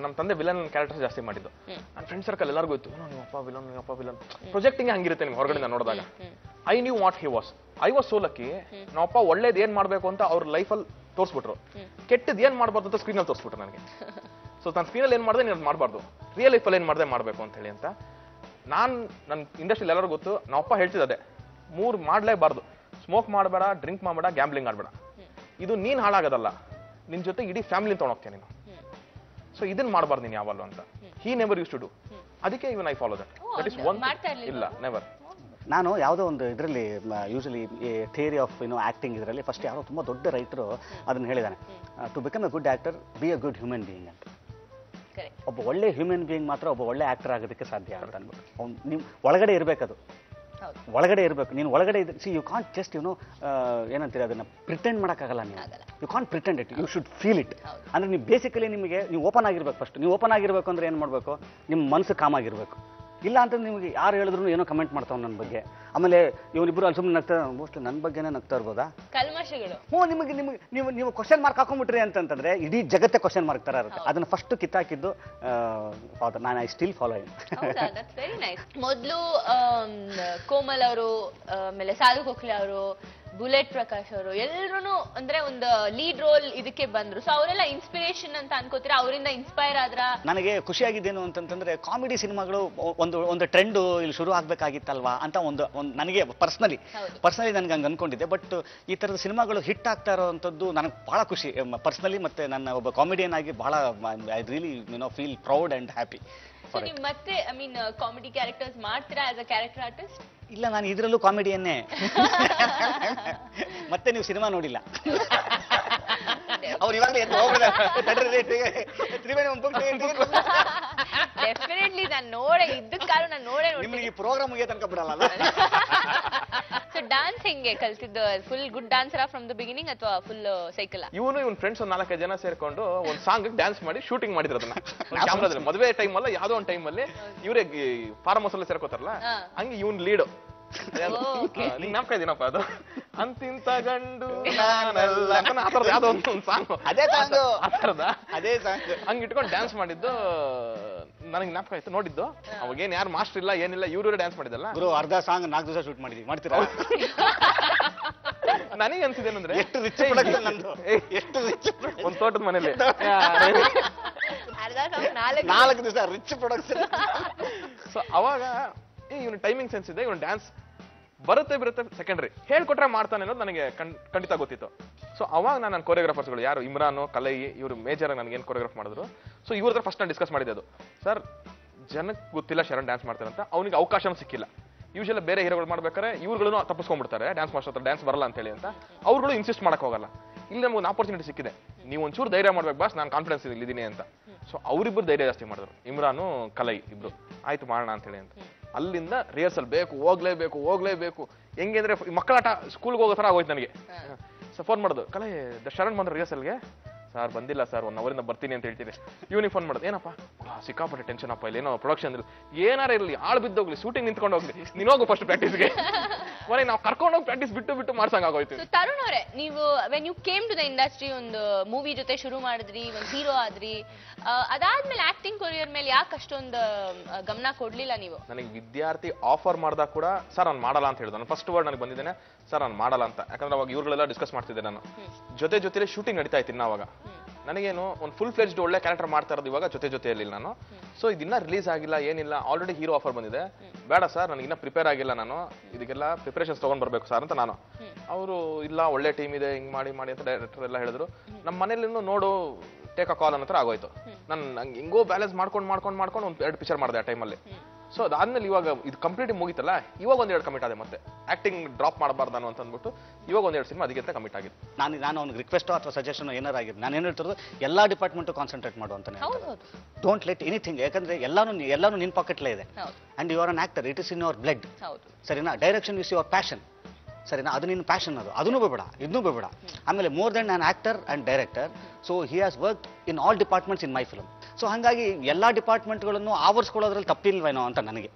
ನಮ್ಮ ತಂದೆ ವಿಲನ್ ಕ್ಯಾರೆಕ್ಟರ್ ಜಾಸ್ತಿ ಮಾಡಿದ್ದು. ನನ್ನ ಫ್ರೆಂಡ್ ಸರ್ಕಲ್ ಎಲ್ಲರಿಗೂ ಇತ್ತು, ನಿಮ್ಮಪ್ಪ ವಿಲನ್ ಪ್ರೊಜೆಕ್ಟಿಂಗ್ ಹಂಗಿರುತ್ತೆ ನಿಮ್ಗೆ ಹೊರಗಡೆ ನೋಡಿದಾಗ. I knew what he was. I was so lucky. ನಮ್ಮಪ್ಪ ಒಳ್ಳೇದು ಏನ್ ಮಾಡ್ಬೇಕು ಅಂತ ಅವ್ರ ಲೈಫಲ್ಲಿ ತೋರಿಸ್ಬಿಟ್ರು, ಕೆಟ್ಟದ್ ಏನ್ ಮಾಡ್ಬಾರ್ದು ಅಂತ ಸ್ಕ್ರೀನ್ ಅಲ್ಲಿ ತೋರಿಸ್ಬಿಟ್ರು ನನಗೆ. ಸೊ ನಾನು ಸ್ಕ್ರೀನಲ್ಲಿ ಏನ್ ಮಾಡಿದೆ ನೀನು ಮಾಡಬಾರ್ದು, ರಿಯಲ್ ಲೈಫಲ್ಲಿ ಏನ್ ಮಾಡಿದೆ ಮಾಡಬೇಕು ಅಂತ ಹೇಳಿ ಅಂತ. ನನ್ನ ಇಂಡಸ್ಟ್ರಿಯಲ್ಲಿ ಎಲ್ಲರೂ ಗೊತ್ತು, ನಮ್ಮ ಅಪ್ಪ ಹೇಳ್ತಿದ್ದೆ 3 ಮಾಡಲೇಬಾರ್ದು, ಸ್ಮೋಕ್ ಮಾಡಬೇಡ, ಡ್ರಿಂಕ್ ಮಾಡಬೇಡ, ಗ್ಯಾಂಬ್ಲಿಂಗ್ ಆಡಬೇಡ. ಇದು ನೀನ್ ಹಾಳಾಗೋದಲ್ಲ, ನಿನ್ ಜೊತೆ ಇಡೀ ಫ್ಯಾಮಿಲಿ ತೊಗೊಂಡೋಗ್ತೀಯ ನೀನು. ಸೊ ಇದನ್ನ ಮಾಡಬಾರ್ದು ನೀನು ಯಾವಲ್ಲೂ ಅಂತ. He never use to do. ಅದಕ್ಕೆ even I follow that is one. ಇಲ್ಲ, ನೆವರ್. ನಾನು ಯಾವುದೋ ಒಂದು ಇದರಲ್ಲಿ ಯೂಶಲಿ ಥಿಯರಿ ಆಫ್ ಆಕ್ಟಿಂಗ್ ಇದರಲ್ಲಿ ಫಸ್ಟ್ ಯಾರೋ ತುಂಬ ದೊಡ್ಡ ರೈತರು ಅದನ್ನು ಹೇಳಿದಾನೆ, to become a good actor be a good human being ಅಂತ. ಒಬ್ಬ ಒಳ್ಳೆ ಹ್ಯೂಮನ್ ಬೀಯಿಂಗ್ ಮಾತ್ರ ಒಬ್ಬ ಒಳ್ಳೆ ಆಕ್ಟರ್ ಆಗೋದಕ್ಕೆ ಸಾಧ್ಯ ಅಂತ ಅನ್ಬೋದು. ನೀವು ಒಳಗಡೆ ಇರಬೇಕದು, ಒಳಗಡೆ ಇರಬೇಕು. ನೀನು ಒಳಗಡೆ ಇದ್ರೆ ಸಿ ಯು ಕಾಂಟ್ ಜಸ್ಟ್ ಏನಂತೀರಿ ಅದನ್ನ ಪ್ರಿಟೆಂಡ್ ಮಾಡೋಕ್ಕಾಗಲ್ಲ. ನೀವು you can't pretend it, you should feel it. ಅಂದ್ರೆ ನೀವು ಬೇಸಿಕಲಿ ನಿಮಗೆ ನೀವು ಓಪನ್ ಆಗಿರ್ಬೇಕು. ಫಸ್ಟ್ ನೀವು ಓಪನ್ ಆಗಿರ್ಬೇಕು ಅಂದ್ರೆ ಏನು ಮಾಡಬೇಕು, ನಿಮ್ಮ ಮನಸ್ಸು ಕಾಮ್ ಆಗಿರ್ಬೇಕು. ಇಲ್ಲ ಅಂತಂದ್ರೆ ನಿಮಗೆ ಯಾರು ಹೇಳಿದ್ರು ಏನೋ ಕಮೆಂಟ್ ಮಾಡ್ತಾವ್ ನನ್ನ ಬಗ್ಗೆ, ಆಮೇಲೆ ಇವನಿಬ್ರು ಅಲ್ಲಿ ಸುಮ್ಮನೆ ನಗ್ತಾ, ಮೋಸ್ಟ್ಲಿ ನನ್ನ ಬಗ್ಗೆನೇ ನಗ್ತಾ ಇರ್ಬೋದಾ, ಕಲ್ಮಶಗಳು. ನಿಮಗೆ ನೀವು ಕ್ವಶನ್ ಮಾರ್ಕ್ ಹಾಕೊಂಡ್ಬಿಟ್ರಿ ಅಂತಂದ್ರೆ ಇಡೀ ಜಗತ್ತೇ ಕ್ವಶನ್ ಮಾರ್ಕ್ ತರ ಇರುತ್ತೆ. ಅದನ್ನ ಫಸ್ಟ್ ಕಿತ್ತಾಕಿದ್ದು ಫಾದರ್. ನಾನು I still follow him. Very nice. ಮೊದಲು ಕೋಮಲ್ ಅವರು, ಆಮೇಲೆ ಸಾಲು ಗೋಖಲೆ ಅವರು, ಬುಲೆಟ್ ಪ್ರಕಾಶ್ ಅವರು ಎಲ್ಲರೂ ಅಂದ್ರೆ ಒಂದು ಲೀಡ್ ರೋಲ್ ಇದಕ್ಕೆ ಬಂದ್ರು. ಸೊ ಅವರೆಲ್ಲ ಇನ್ಸ್ಪಿರೇಷನ್ ಅಂತ ಅನ್ಕೋತೀರಾ? ಅವರಿಂದ ಇನ್ಸ್ಪೈರ್ ಆದ್ರ? ನನಗೆ ಖುಷಿಯಾಗಿದ್ದೇನು ಅಂತಂತಂದ್ರೆ ಕಾಮಿಡಿ ಸಿನಿಮಾಗಳು ಒಂದು ಟ್ರೆಂಡ್ ಇಲ್ಲಿ ಶುರು ಆಗ್ಬೇಕಾಗಿತ್ತಲ್ವಾ ಅಂತ ಒಂದು ನನಗೆ ಪರ್ಸನಲಿ ನನಗೆ ಹಂಗೆ ಅನ್ಕೊಂಡಿದ್ದೆ. ಬಟ್ ಈ ತರದ ಸಿನಿಮಾಗಳು ಹಿಟ್ ಆಗ್ತಾ ಇರೋವಂಥದ್ದು ನನಗೆ ಬಹಳ ಖುಷಿ ಪರ್ಸನಲಿ. ಮತ್ತೆ ನನ್ನ ಒಬ್ಬ ಕಾಮಿಡಿಯನ್ ಆಗಿ ಬಹಳ I really feel proud and happy. ನೀವು ಮತ್ತೆ ಐ ಮೀನ್ ಕಾಮಿಡಿ ಕ್ಯಾರೆಕ್ಟರ್ಸ್ ಮಾಡ್ತೀರಾ ಆಸ್ ಅ ಕ್ಯಾರೆಕ್ಟರ್ ಆರ್ಟಿಸ್ಟ್? ಇಲ್ಲ, ನಾನು ಇದ್ರಲ್ಲೂ ಕಾಮಿಡಿಯನ್ನೇ. ಮತ್ತೆ ನೀವು ಸಿನಿಮಾ ನೋಡಿಲ್ಲ. ಅವ್ರು ಇವಾಗಲೇ ಡೆಫಿನೆಟ್ಲಿ ನಾನು ನೋಡೇ ಇದ್ದಕ್ಕಾರು ನಾನು ನೋಡೇ ನಿಮಗೆ ಪ್ರೋಗ್ರಾಮ್ ಮುಗಿಯೋ ತನಕ ಬಿಡಲ್ಲ. ಸೊ ಡ್ಯಾನ್ಸ್ ಹೆಂಗೆ ಕಲ್ತಿದ್ದು? Full good dancer from the beginning ಅಥವಾ ಫುಲ್ ಸೈಕಲ್? ಇವನ್ ಫ್ರೆಂಡ್ಸ್ ಒಂದು 4-5 ಜನ ಸೇರ್ಕೊಂಡು ಒಂದು ಸಾಂಗ್ ಡ್ಯಾನ್ಸ್ ಮಾಡಿ ಶೂಟಿಂಗ್ ಮಾಡಿದ್ರು ಅದನ್ನ ಕ್ಯಾಮ್ರಾದಲ್ಲಿ. ಮದುವೆ ಟೈಮ್ ಅಲ್ಲ, ಯಾವ್ದೋ ಒಂದು ಟೈಮ್ ಅಲ್ಲಿ ಇವರೇ ಫಾರ್ಮ್ ಹೌಸ್ ಅಲ್ಲಿ ಸೇರ್ಕೋತಾರಲ್ಲ, ಹಂಗೆ ಇವನ್ ಲೀಡು. ನಿಂಗೆ ನಾಪ್ಕ ಇದೀನಪ್ಪ ಅದು, ಅಂತಿಂತ ಗಂಡು ನಾನಲ್ಲ ಆ ಥರದ ಯಾವ್ದೋ ಒಂದು ಸಾಂಗ್, ಅದೇ ಸಾಂಗ್, ಆ ಥರದ ಅದೇ ಸಾಂಗ್ ಹಂಗೆ ಇಟ್ಕೊಂಡು ಡ್ಯಾನ್ಸ್ ಮಾಡಿದ್ದು ನನಗೆ ಜ್ಞಾಪಕ ಆಯ್ತು. ನೋಡಿದ್ದು ಅವಾಗೇನ್ ಯಾರು ಮಾಸ್ಟರ್ ಇಲ್ಲ ಏನಿಲ್ಲ, ಇವ್ರೇ ಡ್ಯಾನ್ಸ್ ಮಾಡಿದ್ದಲ್ಲ. ಗುರು ಅರ್ಧ ಸಾಂಗ್ 4 ದಿವಸ ಶೂಟ್ ಮಾಡಿದ್ವಿ. ಮಾಡ್ತೀರಾ? ನನಗೆ ಅನ್ಸಿದ್ದೇನಂದ್ರೆ ಎಷ್ಟು ರಿಚ್ ಎಷ್ಟು ರಿಚ್ ಒಂದ್ ತೋಟದ ಮನೇಲಿ 4 ದಿವಸ ರಿಚ್ ಪ್ರೊಡಕ್ಷನ್. ಸೊ ಅವಾಗ ಇವನು ಟೈಮಿಂಗ್ ಸೆನ್ಸ್ ಇದೆ, ಇವನು ಡ್ಯಾನ್ಸ್ ಬರುತ್ತೆ ಸೆಕೆಂಡ್ರಿ, ಹೇಳ್ಕೊಟ್ರೆ ಮಾಡ್ತಾನೆ ಅನ್ನೋದು ನನಗೆ ಖಂಡಿತ ಗೊತ್ತಿತ್ತು. ಸೊ ಅವಾಗ ನನ್ನ ಕೊರಿಯೋಗ್ರಾಫರ್ಸ್ಗಳು ಯಾರು ಇಮ್ರಾನು, ಕಲೈ, ಇವರು ಮೇಜರ್ ನನಗೆ ಏನು ಕೊರಿಯೋಗ್ರಾಫ್ ಮಾಡಿದ್ರು. ಸೊ ಇವ್ರ ಹತ್ರ ಫಸ್ಟ್ ನಾನು ಡಿಸ್ಕಸ್ ಮಾಡಿದ್ದೆ ಅದು, ಸರ್ ಜನಕ್ಕೆ ಗೊತ್ತಿಲ್ಲ ಶರಣ್ ಡ್ಯಾನ್ಸ್ ಮಾಡ್ತಾರೆ ಅಂತ, ಅವನಿಗೆ ಅವಕಾಶನೂ ಸಿಕ್ಕಿಲ್ಲ. ಯೂಶಲಿ ಬೇರೆ ಹೀರೋಗಳು ಮಾಡ್ಬೇಕಾದ್ರೆ ಇವ್ರುಗಳು ತಪ್ಪಿಸ್ಕೊಂಡ್ಬಿಡ್ತಾರೆ, ಡ್ಯಾನ್ಸ್ ಮಾಸ್ಟರ್ ಹತ್ರ ಡ್ಯಾನ್ಸ್ ಬರಲ್ಲ ಅಂತ ಹೇಳಿ ಅಂತ. ಅವ್ರುಗಳು ಇನ್ಸಿಸ್ಟ್ ಮಾಡಕ್ ಹೋಗಲ್ಲ. ಇಲ್ಲಿ ನಮ್ಗೆ ಒಂದು ಆಪರ್ಚುನಿಟಿ ಸಿಕ್ಕಿದೆ, ನೀವು ಒಂಚೂರು ಧೈರ್ಯ ಮಾಡ್ಬೇಕು ಬಾಸ್, ನಾನು ಕಾನ್ಫಿಡೆನ್ಸ್ ಇದ್ದೀನಿ ಅಂತ. ಸೊ ಅವರಿಬ್ಬರು ಧೈರ್ಯ ಜಾಸ್ತಿ ಮಾಡಿದ್ರು, ಇಮ್ರಾನು ಕಲೈ ಇಬ್ರು. ಆಯ್ತು ಮಾಡೋಣ ಅಂತ ಹೇಳಿ ಅಂತ. ಅಲ್ಲಿಂದ ರಿಹರ್ಸಲ್ ಹೋಗ್ಲೇಬೇಕು. ಹೆಂಗೆ ಅಂದ್ರೆ ಮಕ್ಕಳಾಟ ಸ್ಕೂಲ್ಗೆ ಹೋಗೋ ಥರ ಆಗೋಯ್ತು ನನಗೆ. ಸೊ ಫೋನ್ ಮಾಡೋದು, ಕಲೈ ಶರಣ್ ಬಂದ್ರು ರಿಹರ್ಸಲ್ಗೆ, ಸರ್ ಬಂದಿಲ್ಲ ಸರ್, 1 ಅವರಿಂದ ಬರ್ತೀನಿ ಅಂತ ಹೇಳ್ತೀನಿ. ಇವನಿಗೆ ಫೋನ್ ಮಾಡೋದು, ಏನಪ್ಪ ಸಿಕ್ಕಾಪಟ್ಟೆ ಟೆನ್ಷನ್ ಅಪ್ಪ, ಇಲ್ಲಿ ಏನೋ ಪ್ರೊಡಕ್ಷನ್ ಇಲ್ಲ, ಏನಾರ ಇರಲಿ, ಆಳ್ ಬಿದ್ದೋಗ್ಲಿ, ಶೂಟಿಂಗ್ ನಿಂತ್ಕೊಂಡು ಹೋಗ್ಲಿ, ನೀನು ಹೋಗು ಫಸ್ಟ್ ಪ್ರಾಕ್ಟೀಸ್ಗೆ. ಮನೆ ನಾವು ಕರ್ಕೊಂಡೋಗಿ ಪ್ರಾಕ್ಟೀಸ್ ಬಿಟ್ಟು ಮಾಡ್ಸಂಗ್ ಆಗೋಯ್ತು. ತರುಣ್ ಅವರೇ, ನೀವು when you came to the industry, ಒಂದು ಮೂವಿ ಜೊತೆ ಶುರು ಮಾಡಿದ್ರಿ, ಒಂದು ಹೀರೋ ಆದ್ರಿ, ಅದಾದ್ಮೇಲೆ ಆಕ್ಟಿಂಗ್ ಕೊರಿಯರ್ ಮೇಲೆ ಯಾಕೆ ಅಷ್ಟೊಂದು ಗಮನ ಕೊಡ್ಲಿಲ್ಲ ನೀವು? ನನಗೆ ವಿದ್ಯಾರ್ಥಿ ಆಫರ್ ಮಾಡಿದಾಗ ಕೂಡ ಸರ್ ನಾನು ಮಾಡಲ್ಲ ಅಂತ ಹೇಳಿದೆ. ನಾನು ಫಸ್ಟ್ ವರ್ಡ್ ನನಗೆ ಬಂದಿದ್ದೇನೆ, ಸರ್ ನಾನು ಮಾಡಲ್ಲ ಅಂತ. ಯಾಕಂದ್ರೆ ಅವಾಗ ಇವ್ರುಗಳೆಲ್ಲ ಡಿಸ್ಕಸ್ ಮಾಡ್ತಿದ್ದೆ ನಾನು, ಜೊತೆಲಿ ಶೂಟಿಂಗ್ ನಡೀತಾ ಇತ್ತು ಅವಾಗ. ನನಗೇನು ಒಂದು ಫುಲ್ ಫ್ಲೆಜ್ಡ್ ಒಳ್ಳೆ ಕ್ಯಾರೆಕ್ಟರ್ ಮಾಡ್ತಾ ಇರೋದು ಇವಾಗ ಜೊತೆಯಲ್ಲಿ ನಾನು. ಸೊ ಇದನ್ನ ರಿಲೀಸ್ ಆಗಿಲ್ಲ ಏನಿಲ್ಲ, ಆಲ್ರೆಡಿ ಹೀರೋ ಆಫರ್ ಬಂದಿದೆ, ಬೇಡ ಸರ್ ನನಗೆ ಇನ್ನೂ ಪ್ರಿಪೇರ್ ಆಗಿಲ್ಲ, ನಾನು ಇದಕ್ಕೆಲ್ಲ ಪ್ರಿಪರೇಷನ್ಸ್ ತಗೊಂಡ್ ಬರ್ಬೇಕು ಸರ್ ಅಂತ ನಾನು. ಅವರು ಇಲ್ಲ ಒಳ್ಳೆ ಟೀಮ್ ಇದೆ, ಹಿಂಗ್ ಮಾಡಿ ಅಂತ ಡೈರೆಕ್ಟರ್ ಎಲ್ಲ ಹೇಳಿದ್ರು. ನಮ್ಮ ಮನೇಲಿ ನೋಡು ಟೇಕ್ ಅ ಕಾಲ್ ಅನ್ನೋ ಥರ ಆಗೋಯ್ತು. ನಾನು ಹಿಂಗೋ ಬ್ಯಾಲೆನ್ಸ್ ಮಾಡ್ಕೊಂಡು ಒಂದು 2 ಪಿಕ್ಚರ್ ಮಾಡಿದೆ ಆ ಟೈಮಲ್ಲಿ. ಸೊ ಅದಾದ್ಮೇಲೆ ಇವಾಗ ಇದು ಕಂಪ್ಲೀಟ್ ಮುಗಿತಲ್ಲ, ಇವಾಗ 1-2 ಕಮಿಟ್ ಆದೆ. ಮತ್ತೆ ಆಕ್ಟಿಂಗ್ ಡ್ರಾಪ್ ಮಾಡಬಾರ್ದು ನಾನು ಅಂತ ಅಂದ್ಬಿಟ್ಟು ಇವಾಗ 1-2 ಸಿನಿಮಾ ಅದಕ್ಕೆ ಕಮಿಟ್ ಆಗಿದೆ. ನಾನು ಅವ್ನಿಗೆ ರಿಕ್ವೆಸ್ಟ್ ಅಥವಾ ಸಜೆಷನ್ ಏನಾರು ಆಗಿದೆ, ನಾನು ಏನು ಹೇಳ್ತಿರೋದು, ಎಲ್ಲಾ ಡಿಪಾರ್ಟ್ಮೆಂಟ್ ಕಾನ್ಸಂಟ್ರೇಟ್ ಮಾಡು ಅಂತಾನೆ. ಡೋಂಟ್ ಲೆಟ್ ಎನಿಥಿಂಗ್, ಯಾಕಂದ್ರೆ ಎಲ್ಲಾನು ನಿನ್ ಪಾಕೆಟ್ಲೇ ಇದೆ. And you are an actor, it is in your blood. ಸರಿನಾ? Direction is your passion. ಸರಿನಾ? ಅದು ನಿನ್ನ ಪ್ಯಾಷನ್, ಅದನ್ನು ಬೇಡ, ಇದನ್ನೂ ಬೇಡ. ಆಮೇಲೆ more then an actor and director, so he has worked in all departments in my film. So ಹಾಗಾಗಿ ಎಲ್ಲಾ ಡಿಪಾರ್ಟ್ಮೆಂಟ್ಗಳನ್ನು ಆವರಿಸ್ಕೊಳ್ಳೋದ್ರಲ್ಲಿ ತಪ್ಪಿಲ್ವೇನೋ ಅಂತ ನನಗೆ.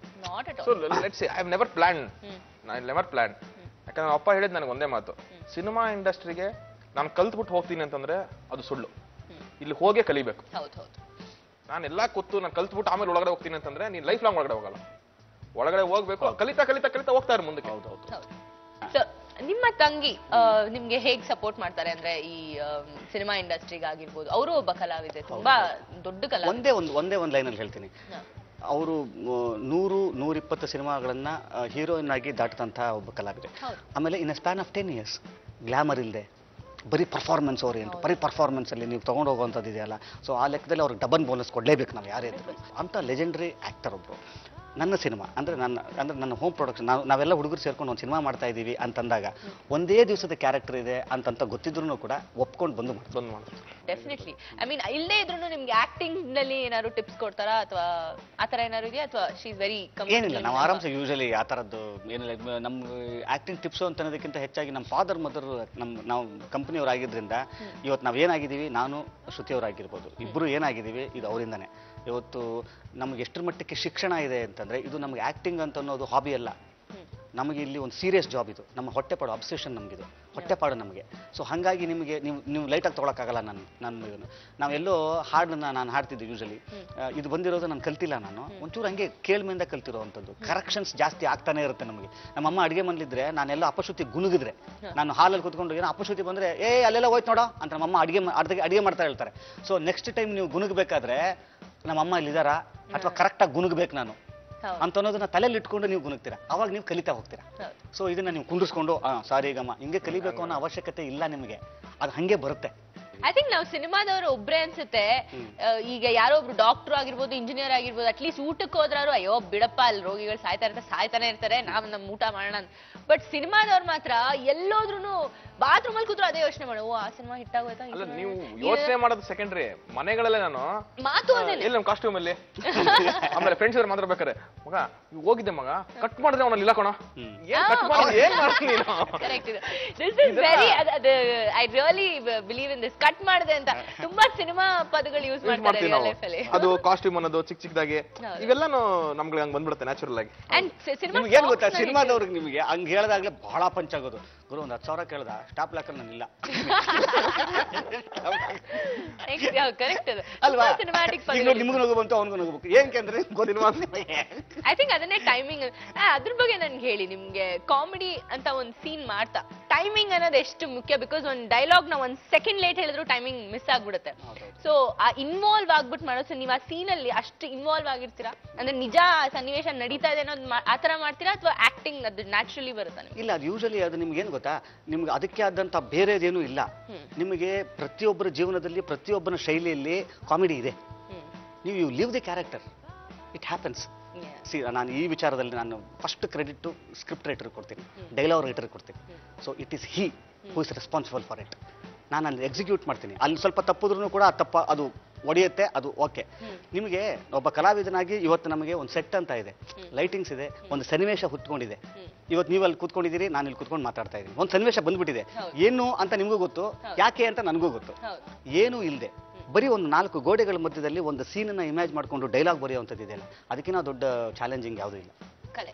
So let's say I have never plan. ಯಾಕಂದ್ರೆ ಅಪ್ಪ ಹೇಳಿದ್ ನನಗೆ ಒಂದೇ ಮಾತು, ಸಿನಿಮಾ ಇಂಡಸ್ಟ್ರಿಗೆ ನಾನು ಕಲ್ತ್ಬಿಟ್ಟು ಹೋಗ್ತೀನಿ ಅಂತಂದ್ರೆ ಅದು ಸುಳ್ಳು. ಇಲ್ಲಿ ಹೋಗೇ ಕಲಿಬೇಕು. ನಾನೆಲ್ಲ ಕೂತು ನಾನು ಕಲ್ತ್ಬಿಟ್ಟು ಆಮೇಲೆ ಒಳಗಡೆ ಹೋಗ್ತೀನಿ ಅಂತಂದ್ರೆ ನೀನ್ ಲೈಫ್ ಲಾಂಗ್ ಒಳಗಡೆ ಹೋಗಲ್ಲ. ಒಳಗಡೆ ಹೋಗ್ಬೇಕು, ಕಲಿತಾ ಹೋಗ್ತಾ ಇರೋ ಮುಂದಕ್ಕೆ. ನಿಮ್ಮ ತಂಗಿ ನಿಮ್ಗೆ ಹೇಗ್ ಸಪೋರ್ಟ್ ಮಾಡ್ತಾರೆ ಅಂದ್ರೆ ಈ ಸಿನಿಮಾ ಇಂಡಸ್ಟ್ರಿಗೆ ಆಗಿರ್ಬೋದು? ಅವರು ಒಬ್ಬ ಕಲಾವಿದೆ, ತುಂಬಾ ದೊಡ್ಡ ಕಲಾವಿದೆ. ಒಂದೇ ಒಂದು ಲೈನಲ್ಲಿ ಹೇಳ್ತೀನಿ, ಅವರು 100-120 ಸಿನಿಮಾಗಳನ್ನ ಹೀರೋಯಿನ್ ಆಗಿ ದಾಟಿದಂತಹ ಒಬ್ಬ ಕಲಾವಿದೆ. ಆಮೇಲೆ in span of 10 years glamour ಇಲ್ಲದೆ ಬರೀ ಪರ್ಫಾರ್ಮೆನ್ಸ್ ಓರಿಯೆಂಟ್, ಬರೀ ಪರ್ಫಾರ್ಮೆನ್ಸ್ ಅಲ್ಲಿ ನೀವು ತಗೊಂಡು ಹೋಗುವಂಥದ್ದು ಇದೆಯಲ್ಲ, ಸೊ ಆ ಲೆಕ್ಕದಲ್ಲಿ ಅವ್ರಿಗೆ ಡಬಲ್ ಬೋನಸ್ ಕೊಡಲೇಬೇಕು ನಾವು ಯಾರೇ ಇದ್ರು ಅಂತ ಲೆಜೆಂಡರಿ ಆಕ್ಟರ್ ಒಬ್ರು. ನನ್ನ ಸಿನಿಮಾ ಅಂದ್ರೆ ನನ್ನ ಹೋಮ್ ಪ್ರೊಡಕ್ಷನ್, ನಾವೆಲ್ಲ ಹುಡುಗರು ಸೇರ್ಕೊಂಡು ಒಂದು ಸಿನಿಮಾ ಮಾಡ್ತಾ ಇದ್ದೀವಿ ಅಂತಂದಾಗ ಒಂದೇ ದಿವಸದ ಕ್ಯಾರೆಕ್ಟರ್ ಇದೆ ಅಂತ ಗೊತ್ತಿದ್ರು ಕೂಡ ಒಪ್ಕೊಂಡು ಬಂದು ಮಾಡ್ತಾರೆ. ಡೆಫಿನೆಟ್ಲಿ. ಐ ಮೀನ್ ಇಲ್ಲೇ ಇದ್ರು ನಿಮ್ಗೆ ಆಕ್ಟಿಂಗ್ ನಲ್ಲಿ ಏನಾದ್ರು ಟಿಪ್ಸ್ ಕೊಡ್ತಾರಾ ಅಥವಾ ಆತರ ಏನಾದ್ರು ಇದೆಯಾ ಅಥವಾ ಶಿ ಇಸ್ ವೆರಿ ಏನಿಲ್ಲ, ನಾವು ಆರಾಮ್ಸೆ ಯೂಶಲಿ ಆ ಥರದ್ದು ಏನಿಲ್ಲ. ನಮ್ಮ ಆಕ್ಟಿಂಗ್ ಟಿಪ್ಸು ಅಂತ ಅನ್ನೋದಕ್ಕಿಂತ ಹೆಚ್ಚಾಗಿ ನಮ್ಮ ಫಾದರ್ ಮದರ್ ನಾವು ಕಂಪನಿಯವ್ರು ಆಗಿದ್ರಿಂದ ಇವತ್ತು ನಾವು ಏನಾಗಿದ್ದೀವಿ, ನಾನು ಶ್ರುತಿಯವರಾಗಿರ್ಬೋದು, ಇಬ್ಬರು ಏನಾಗಿದ್ದೀವಿ ಇದು ಅವರಿಂದನೇ. ಇವತ್ತು ನಮ್ಗೆ ಎಷ್ಟರ ಮಟ್ಟಕ್ಕೆ ಶಿಕ್ಷಣ ಇದೆ ಅಂತಂದ್ರೆ ಇದು ನಮ್ಗೆ ಆಕ್ಟಿಂಗ್ ಅಂತ ಅನ್ನೋದು ಹಾಬಿ ಅಲ್ಲ, ನಮಗೆ ಇಲ್ಲಿ ಒಂದು ಸೀರಿಯಸ್ ಜಾಬ್ ಇದು. ನಮ್ಮ ಹೊಟ್ಟೆಪಾಡು ಅಬ್ಸೆಷನ್ ನಮಗಿದು, ಹೊಟ್ಟೆಪಾಡು ನಮಗೆ. ಸೊ ಹಾಗಾಗಿ ನಿಮಗೆ ನೀವು ಲೈಟಾಗಿ ತೊಗೊಳಕ್ಕಾಗಲ್ಲ. ನಾವೆಲ್ಲೋ ಹಾಡನ್ನ ನಾನು ಹಾಡ್ತಿದ್ದೆ ಯೂಶಲಿ, ಇದು ಬಂದಿರೋದು ನಾನು ಕಲ್ತಿಲ್ಲ, ನಾನು ಒಂಚೂರು ಹಂಗೆ ಕೇಳ್ಮೆಯಿಂದ ಕಲ್ತಿರೋವಂಥದ್ದು. ಕರೆಕ್ಷನ್ಸ್ ಜಾಸ್ತಿ ಆಗ್ತಾನೆ ಇರುತ್ತೆ ನಮಗೆ. ನಮ್ಮಮ್ಮ ಅಡುಗೆ ಮನೇಲಿದ್ರೆ ನಾನೆಲ್ಲ ಅಪಶ್ರುತಿ ಗುನುಗಿದ್ರೆ, ನಾನು ಹಾಲಲ್ಲಿ ಕೂತ್ಕೊಂಡು ಏನೋ ಅಪಶ್ರುತಿ ಬಂದರೆ ಅಲ್ಲೆಲ್ಲ ಹೋಯ್ತು ನೋಡೋ ಅಂತ ನಮ್ಮಮ್ಮ ಅಡುಗೆ ಮಾಡ್ತಾ ಹೇಳ್ತಾರೆ. ಸೊ ನೆಕ್ಸ್ಟ್ ಟೈಮ್ ನೀವು ಗುನುಗಬೇಕಾದ್ರೆ ನಮ್ಮಮ್ಮ ಇಲ್ಲಿದ್ದಾರಾ ಅಥವಾ ಕರೆಕ್ಟಾಗಿ ಗುನುಗ್ಬೇಕು ನಾನು ಅಂತ ಅನ್ನೋದನ್ನ ತಲೆಯಲ್ಲಿ ಇಟ್ಕೊಂಡು ನೀವು ಗುನುಗ್ತೀರಾ, ಅವಾಗ ನೀವು ಕಲಿತಾ ಹೋಗ್ತೀರಾ. ಸೊ ಇದನ್ನ ನೀವು ಕುಂಡಿಸ್ಕೊಂಡು ಸಾರಿ ಗಮ್ಮ ಹಿಂಗೆ ಕಲಿಬೇಕು ಅನ್ನೋ ಅವಶ್ಯಕತೆ ಇಲ್ಲ ನಿಮಗೆ, ಅದು ಹಂಗೆ ಬರುತ್ತೆ. ಐ ಥಿಂಕ್ ನಾವು ಸಿನಿಮಾದವರು ಒಬ್ರೇ ಅನ್ಸುತ್ತೆ. ಈಗ ಯಾರೋ ಒಬ್ರು ಡಾಕ್ಟರ್ ಆಗಿರ್ಬೋದು, ಇಂಜಿನಿಯರ್ ಆಗಿರ್ಬೋದು, ಅಟ್ಲೀಸ್ಟ್ ಊಟಕ್ಕೆ ಹೋದ್ರಾರು ಅಯ್ಯೋ ಬಿಡಪ್ಪ ಅಲ್ಲಿ ರೋಗಿಗಳು ಸಾಯ್ತಾನೆ ಇರ್ತಾರೆ, ನಾವು ನಮ್ಮ ಊಟ ಮಾಡೋಣ ಅಂತ. ಬಟ್ ಸಿನಿಮಾದವ್ರು ಮಾತ್ರ ಎಲ್ಲೋದ್ರೂ ಬಾತ್ರೂಮ್ ಅಲ್ಲಿ ಕೂತ್ರು ಅದೇ ಯೋಚನೆ ಮಾಡೋ ಆ ಸಿನಿಮಾ ಹಿಟ್ ಆಗೋಯ್ತಾ. ಅಲ್ಲ ನೀವು ಯೋಚನೆ ಮಾಡೋದು ಸೆಕೆಂಡ್ರಿ, ಮನೆಗಳಲ್ಲೇ ನಾನು ಮಾತು ಎಲ್ಲಿ ನಮ್ಮ ಕಾಸ್ಟ್ಯೂಮ್ ಅಲ್ಲಿ ಆಮೇಲೆ ಫ್ರೆಂಡ್ಸ್ ಅವ್ರು ಮಾತಾಡ್ಬೇಕಾರೆ ಮಗ ಹೋಗಿದ್ದೆ ಮಗ ಕಟ್ ಮಾಡಿದ್ರೆ ಅವನಲ್ಲಿ ಇಲ್ಲ ಕಣ I really believe in this. Cut ಮಾಡಿದೆ ಅಂತ ತುಂಬಾ ಸಿನಿಮಾ ಪದಗಳು ಯೂಸ್ ಮಾಡ್ತಾರೆ. ಅದು ಕಾಸ್ಟ್ಯೂಮ್ ಅನ್ನೋದು ಚಿಕ್ಕ ಚಿಕ್ಕದಾಗಿ ಇವೆಲ್ಲಾನು ನಮ್ಗೆ ಹಂಗ್ ಬಂದ್ಬಿಡುತ್ತೆ ನ್ಯಾಚುರಲ್ ಆಗಿ. ನಿಮ್ಗೆ ಏನ್ ಗೊತ್ತಾ, ಸಿನಿಮಾದವ್ರಿಗೆ ನಿಮಗೆ ಹಂಗ್ ಹೇಳ್ದಾಗ್ಲೇ ಬಹಳ ಪಂಚಾಗೋದು. ಗುರು ಒಂದು 10,000 ಕೇಳ್ದ ಸ್ಟಾಪ್ ಲಾಕಲ್ ನಾನಿಲ್ಲ ಅಲ್ವಾ? ನಿಮ್ಗೂ ನಗು ಬಂತು ಅವನಿಗೂ ನಗಬೇಕು ಏನಕ್ಕೆ ಐ ಥಿಂಕ್ ಅದನ್ನೇ ಟೈಮಿಂಗ್. ಅದ್ರ ಬಗ್ಗೆ ನನ್ಗೆ ಹೇಳಿ, ನಿಮ್ಗೆ ಕಾಮಿಡಿ ಅಂತ ಒಂದ್ ಸೀನ್ ಮಾಡ್ತಾ ಟೈಮಿಂಗ್ ಅನ್ನೋದು ಎಷ್ಟು ಮುಖ್ಯ? ಬಿಕಾಸ್ ಒಂದ್ ಡೈಲಾಗ್ ನ ಒಂದ್ ಸೆಕೆಂಡ್ ಲೇಟ್ ಹೇಳಿದ್ರು ಟೈಮಿಂಗ್ ಮಿಸ್ ಆಗ್ಬಿಡುತ್ತೆ. ಸೊ ಆ ಇನ್ವಾಲ್ವ್ ಆಗ್ಬಿಟ್ಟು ಮಾಡೋದು, ನೀವು ಆ ಸೀನ್ ಅಲ್ಲಿ ಅಷ್ಟು ಇನ್ವಾಲ್ವ್ ಆಗಿರ್ತೀರಾ ಅಂದ್ರೆ ನಿಜ ಸನ್ನಿವೇಶ ನಡೀತಾ ಇದೆ ಅನ್ನೋದು ಆತರ ಮಾಡ್ತೀರಾ ಅಥವಾ ಆಕ್ಟಿಂಗ್ ಅದು ನ್ಯಾಚುರಲಿ ಬರುತ್ತಾ? ಇಲ್ಲ, ಅದು ಯೂಶಲಿ ಅದು ನಿಮ್ಗೆ ಏನ್ ಗೊತ್ತಾ, ನಿಮ್ಗೆ ಅದಕ್ಕೆ ಆದಂತ ಬೇರೆದೇನು ಇಲ್ಲ. ನಿಮಗೆ ಪ್ರತಿಯೊಬ್ಬರ ಜೀವನದಲ್ಲಿ ಪ್ರತಿಯೊಬ್ಬನ ಶೈಲಿಯಲ್ಲಿ ಕಾಮಿಡಿ ಇದೆ. ನೀವು you live the character, it happens. ನಾನು ಈ ವಿಚಾರದಲ್ಲಿ ನಾನು ಫಸ್ಟ್ ಕ್ರೆಡಿಟ್ ಸ್ಕ್ರಿಪ್ಟ್ ರೈಟರ್ ಕೊಡ್ತೀನಿ, ಡೈಲಾಗ್ ರೈಟರ್ ಕೊಡ್ತೀನಿ. So it is he who is responsible for it. ನಾನು ಅಲ್ಲಿ ಎಕ್ಸಿಕ್ಯೂಟ್ ಮಾಡ್ತೀನಿ. ಅಲ್ಲಿ ಸ್ವಲ್ಪ ತಪ್ಪಿದ್ರೂ ಕೂಡ ಅದು ಒಡೆಯುತ್ತೆ, ಅದು ಓಕೆ. ನಿಮಗೆ ಒಬ್ಬ ಕಲಾವಿದನಾಗಿ ಇವತ್ತು ನಮಗೆ ಒಂದು ಸೆಟ್ ಅಂತ ಇದೆ, ಲೈಟಿಂಗ್ಸ್ ಇದೆ, ಒಂದು ಸನ್ನಿವೇಶ ಹುಟ್ಕೊಂಡಿದೆ. ಇವತ್ತು ನೀವು ಅಲ್ಲಿ ಕೂತ್ಕೊಂಡಿದ್ದೀರಿ, ನಾನು ಇಲ್ಲಿ ಕೂತ್ಕೊಂಡು ಮಾತಾಡ್ತಾ ಇದ್ದೀನಿ, ಒಂದು ಸನ್ನಿವೇಶ ಬಂದ್ಬಿಟ್ಟಿದೆ. ಏನು ಅಂತ ನಿಮಗೂ ಗೊತ್ತು, ಯಾಕೆ ಅಂತ ನನಗೂ ಗೊತ್ತು. ಏನೂ ಇಲ್ಲದೆ ಬರೀ ಒಂದು 4 ಗೋಡೆಗಳ ಮಧ್ಯದಲ್ಲಿ ಒಂದು ಸೀನನ್ನ ಇಮ್ಯಾಜ್ ಮಾಡ್ಕೊಂಡು ಡೈಲಾಗ್ ಬರೆಯುವಂಥದ್ದು ಇದೆಯಲ್ಲ, ಅದಕ್ಕಿಂತ ದೊಡ್ಡ ಚಾಲೆಂಜಿಂಗ್ ಯಾವುದೂ ಇಲ್ಲ.